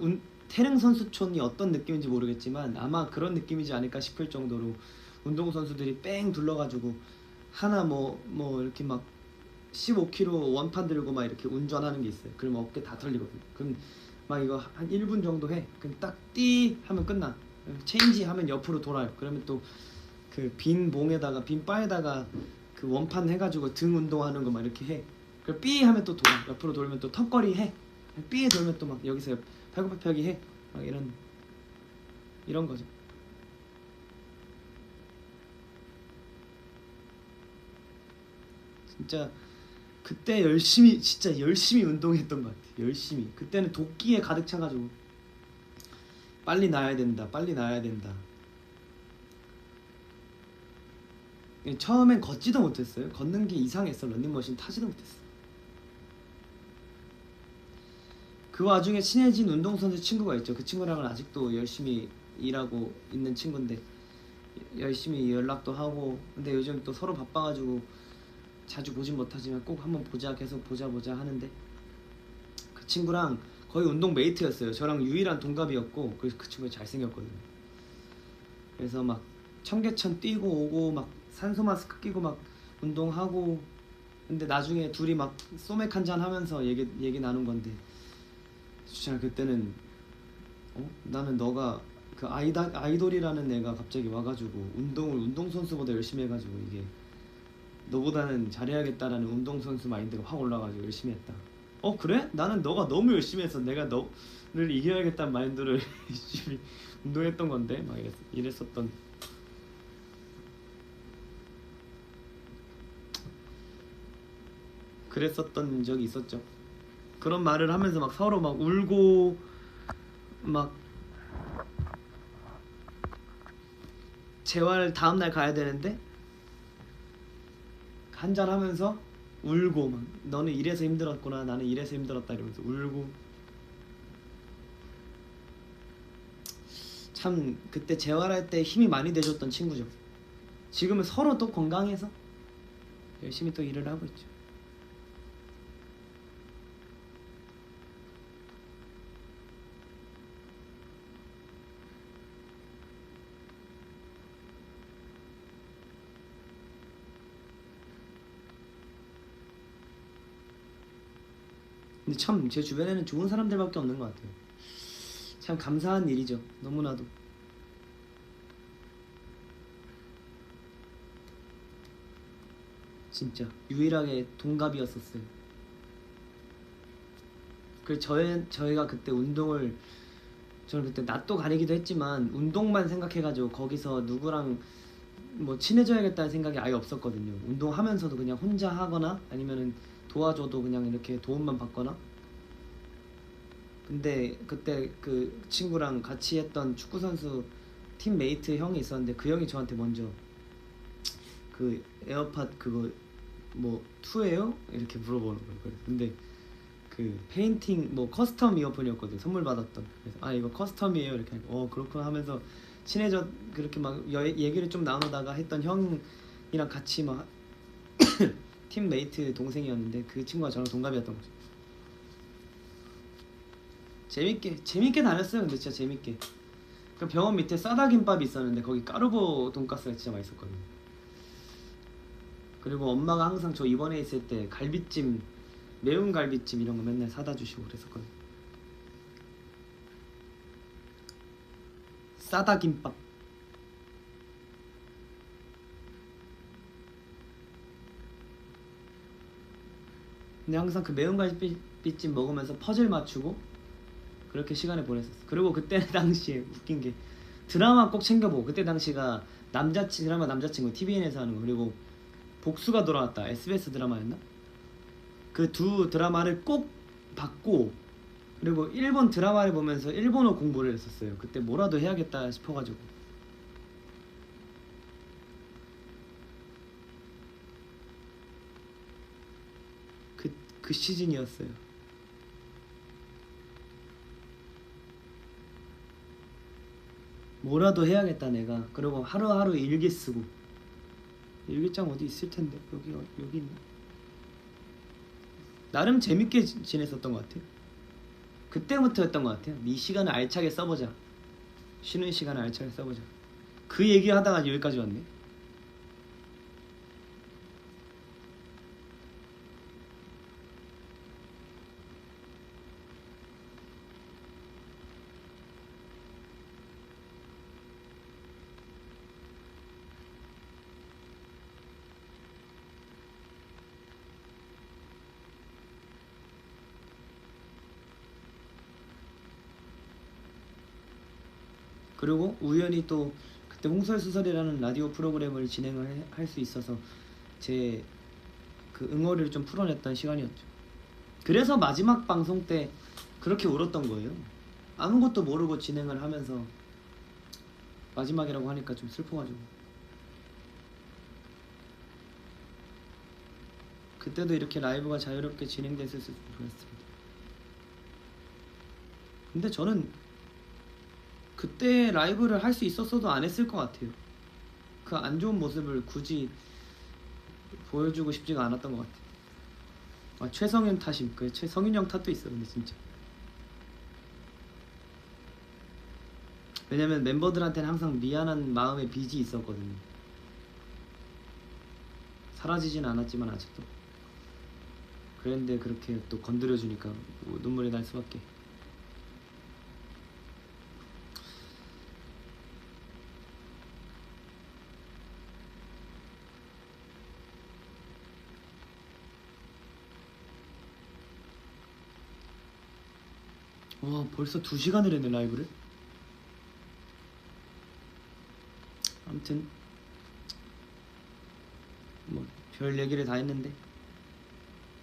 태릉 선수촌이 어떤 느낌인지 모르겠지만 아마 그런 느낌이지 않을까 싶을 정도로 운동선수들이 뺑 둘러가지고 하나 뭐 이렇게 막 15kg 원판 들고 막 이렇게 운전하는 게 있어요. 그럼 어깨 다 털리거든요. 그럼 막 이거 한 1분 정도 해. 그럼 딱 띠 하면 끝나. 체인지 하면 옆으로 돌아요. 그러면 또 그 빈 봉에다가 빈 바에다가 그 원판 해가지고 등 운동하는 거 막 이렇게 해. 그럼 삐 하면 또 돌아. 옆으로 돌면 또 턱걸이 해. 삐 돌면 또 막 여기서 팔굽혀펴기 해. 막 이런 거죠. 진짜 그때 진짜 열심히 운동했던 것 같아. 열심히. 그때는 도끼에 가득 차가지고 빨리 나야 된다. 빨리 나야 된다. 처음엔 걷지도 못했어요. 걷는 게 이상했어. 런닝머신 타지도 못했어. 그 와중에 친해진 운동선수 친구가 있죠. 그 친구랑은 아직도 열심히 일하고 있는 친구인데 열심히 연락도 하고 근데 요즘 또 서로 바빠가지고 자주 보진 못하지만 꼭 한번 보자 계속 보자 하는데 그 친구랑 거의 운동 메이트였어요. 저랑 유일한 동갑이었고 그 친구 잘생겼거든요. 그래서 막 청계천 뛰고 오고 막 산소 마스크 끼고 막 운동하고 근데 나중에 둘이 막 소맥 한잔 하면서 얘기 나눈 건데 진짜 그때는 나는 너가 그 아이돌이라는 애가 갑자기 와가지고 운동선수보다 열심히 해가지고 이게 너보다는 잘해야겠다라는 운동선수 마인드가 확 올라가지고 열심히 했다. 그래? 나는 너가 너무 열심히 해서 내가 너를 이겨야겠다는 마인드를 열심히 운동했던 건데 막 이랬었던. 그랬었던 적이 있었죠. 그런 말을 하면서 막 서로 막 울고 막 재활 다음날 가야 되는데 한잔 하면서 울고 막 너는 이래서 힘들었구나 나는 이래서 힘들었다 이러면서 울고. 참 그때 재활할 때 힘이 많이 돼줬던 친구죠. 지금은 서로 또 건강해서 열심히 또 일을 하고 있죠. 근데 참 제 주변에는 좋은 사람들밖에 없는 것 같아요. 참 감사한 일이죠. 너무나도. 진짜 유일하게 동갑이었었어요. 그래서 저희가 그때 저는 그때 낯도 가리기도 했지만 운동만 생각해가지고 거기서 누구랑 뭐 친해져야겠다는 생각이 아예 없었거든요. 운동하면서도 그냥 혼자 하거나 아니면은 도와줘도 그냥 이렇게 도움만 받거나. 근데 그때 그 친구랑 같이 했던 축구선수 팀메이트 형이 있었는데 그 형이 저한테 먼저 그 에어팟 그거 뭐 투예요? 이렇게 물어보는 거예요. 근데 그 페인팅 뭐 커스텀 이어폰이었거든 선물 받았던. 그래서 이거 커스텀이에요 이렇게 하니까 그렇구나 하면서 친해져. 그렇게 막 얘기를 좀 나누다가 했던 형이랑 같이 막 팀메이트 동생이었는데 그 친구가 저랑 동갑이었던 거죠. 재밌게 다녔어요. 근데 진짜 재밌게. 그 병원 밑에 싸다김밥이 있었는데 거기 까르보 돈가스가 진짜 맛있었거든요. 그리고 엄마가 항상 저 입원해 있을 때 갈비찜, 매운 갈비찜 이런 거 맨날 사다 주시고 그랬었거든요. 싸다김밥. 근데 항상 그 매운 갈비찜 먹으면서 퍼즐 맞추고 그렇게 시간을 보냈었어. 그리고 그때 당시에 웃긴 게 드라마 꼭 챙겨보고. 그때 당시가 드라마 남자친구 TVN에서 하는 거, 그리고 복수가 돌아왔다 SBS 드라마였나? 그 두 드라마를 꼭 봤고, 그리고 일본 드라마를 보면서 일본어 공부를 했었어요. 그때 뭐라도 해야겠다 싶어가지고. 그 시즌이었어요. 뭐라도 해야겠다 내가. 그리고 하루하루 일기 쓰고. 일기장 어디 있을 텐데 여기 있나? 나름 재밌게 지냈었던 것 같아요. 그때부터였던 것 같아요. 이 시간을 알차게 써보자. 쉬는 시간을 알차게 써보자. 그 얘기 하다가 여기까지 왔네. 그리고 우연히 또 그때 홍설수설이라는 라디오 프로그램을 진행을 할 수 있어서 제 그 응어리를 좀 풀어냈던 시간이었죠. 그래서 마지막 방송 때 그렇게 울었던 거예요. 아무것도 모르고 진행을 하면서 마지막이라고 하니까 좀 슬퍼가지고. 그때도 이렇게 라이브가 자유롭게 진행됐을 좋았습니다. 근데 저는 그때 라이브를 할 수 있었어도 안 했을 것 같아요. 그 안 좋은 모습을 굳이 보여주고 싶지가 않았던 것 같아요. 최성윤 탓임. 그 최성윤 형 탓도 있어. 근데 진짜 왜냐면 멤버들한테는 항상 미안한 마음의 빚이 있었거든요. 사라지진 않았지만 아직도. 그런데 그렇게 또 건드려주니까 눈물이 날 수밖에. 와 벌써 2시간을 했네 라이브를. 아무튼 뭐 별 얘기를 다 했는데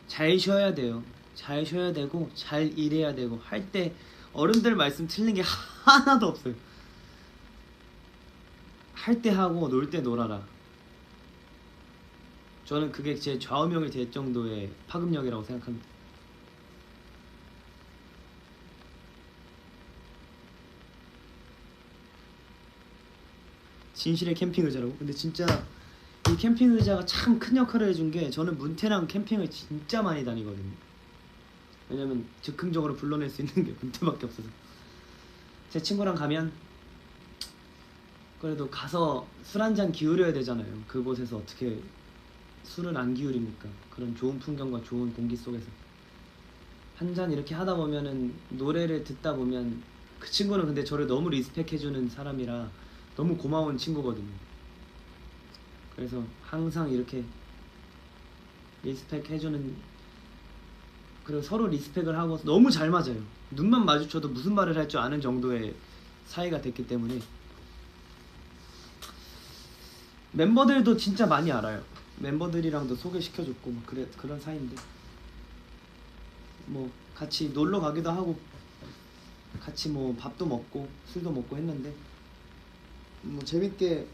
잘 쉬어야 돼요. 잘 쉬어야 되고 잘 일해야 되고 할 때 어른들 말씀 틀린 게 하나도 없어요. 할 때 하고 놀 때 놀아라. 저는 그게 제 좌우명이 될 정도의 파급력이라고 생각합니다. 진실의 캠핑 의자라고? 근데 진짜 이 캠핑 의자가 참 큰 역할을 해준 게 저는 문태랑 캠핑을 진짜 많이 다니거든요. 왜냐면 즉흥적으로 불러낼 수 있는 게 문태밖에 없어서. 제 친구랑 가면 그래도 가서 술 한 잔 기울여야 되잖아요. 그곳에서 어떻게 술을 안 기울입니까? 그런 좋은 풍경과 좋은 공기 속에서 한 잔 이렇게 하다 보면은 노래를 듣다 보면 그 친구는 근데 저를 너무 리스펙해주는 사람이라 너무 고마운 친구거든요. 그래서 항상 이렇게 리스펙해주는, 그리고 서로 리스펙을 하고 너무 잘 맞아요. 눈만 마주쳐도 무슨 말을 할 줄 아는 정도의 사이가 됐기 때문에 멤버들도 진짜 많이 알아요. 멤버들이랑도 소개시켜줬고 막 그런 사이인데 뭐 같이 놀러 가기도 하고 같이 뭐 밥도 먹고 술도 먹고 했는데 뭐 재밌게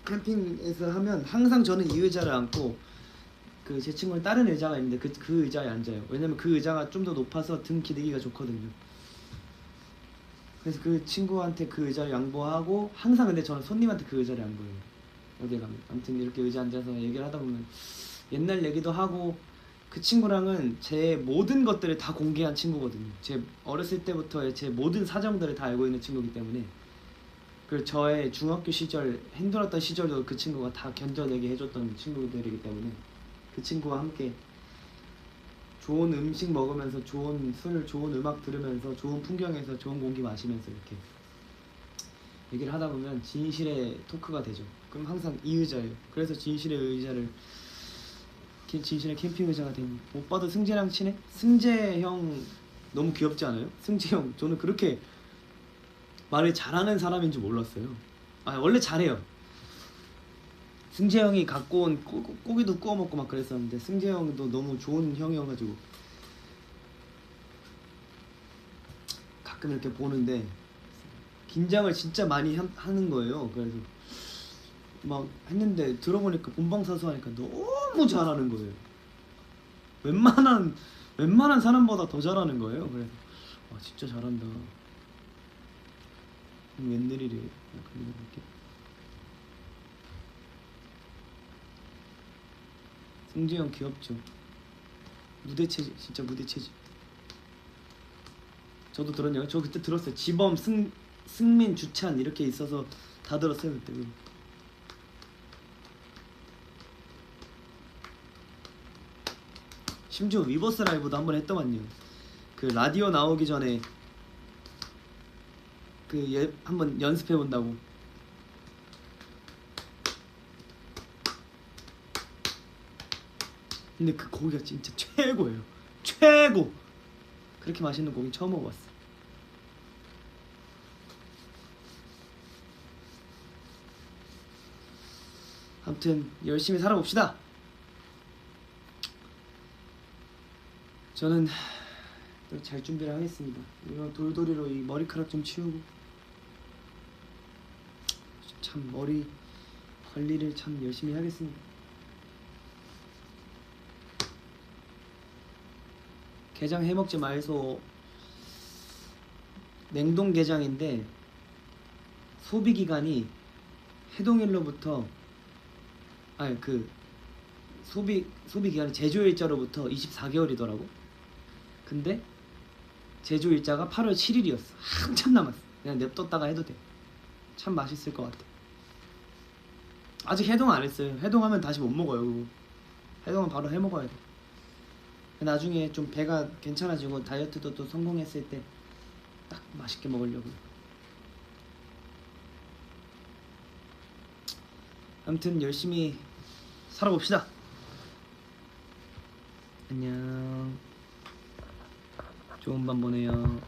캠핑에서 하면 항상 저는 이 의자를 앉고 그 제 친구는 다른 의자가 있는데 그 의자에 앉아요. 왜냐면 그 의자가 좀 더 높아서 등 기대기가 좋거든요. 그래서 그 친구한테 그 의자를 양보하고 항상 근데 저는 손님한테 그 의자를 양보해요. 어디 가면. 아무튼 이렇게 의자 앉아서 얘기를 하다 보면 옛날 얘기도 하고 그 친구랑은 제 모든 것들을 다 공개한 친구거든요. 제 어렸을 때부터의 제 모든 사정들을 다 알고 있는 친구이기 때문에 그리고 저의 중학교 시절 힘들었던 시절도 그 친구가 다 견뎌내게 해줬던 친구들이기 때문에 그 친구와 함께 좋은 음식 먹으면서 좋은 술, 좋은 음악 들으면서 좋은 풍경에서 좋은 공기 마시면서 이렇게 얘기를 하다 보면 진실의 토크가 되죠. 그럼 항상 이 의자예요. 그래서 진실의 의자를 진실의 캠핑 의자가 된. 오빠도 승재랑 친해? 승재 형 너무 귀엽지 않아요? 승재 형 저는 그렇게 말을 잘하는 사람인 줄 몰랐어요. 아 원래 잘해요. 승재 형이 갖고 온 고기도 구워 먹고 막 그랬었는데 승재 형도 너무 좋은 형이어가지고 가끔 이렇게 보는데 긴장을 진짜 많이 하는 거예요. 그래서 막 했는데 들어보니까 본방사수 하니까 너무 잘하는 거예요. 웬만한 사람보다 더 잘하는 거예요. 그래서 와 진짜 잘한다. 웬일이래. 약간 이런 느낌. 승재 형 귀엽죠. 무대체질, 진짜 무대체질. 저도 들었냐고? 저 그때 들었어요. 지범, 승민, 주찬 이렇게 있어서 다 들었어요 그때. 심지어 위버스 라이브도 한번 했더만요. 그 라디오 나오기 전에 그 한번 연습해 본다고. 근데 그 고기가 진짜 최고예요. 최고. 그렇게 맛있는 고기 처음 먹어봤어. 아무튼 열심히 살아봅시다. 저는 또 잘 준비를 하겠습니다. 이거 돌돌이로 이 머리카락 좀 치우고 참 머리 관리를 참 열심히 하겠습니다. 게장 해먹지 말소. 냉동 게장인데 소비 기간이 해동일로부터 아니 그 소비 기간이 제조일자로부터 24개월이더라고. 근데 제조일자가 8월 7일이었어. 한참 남았어. 그냥 냅뒀다가 해도 돼. 참 맛있을 것 같아. 아직 해동 안 했어요. 해동하면 다시 못 먹어요. 그거. 해동은 바로 해 먹어야 돼. 나중에 좀 배가 괜찮아지고 다이어트도 또 성공했을 때 딱 맛있게 먹으려고. 아무튼 열심히 살아봅시다. 안녕. 좋은 밤 보내요.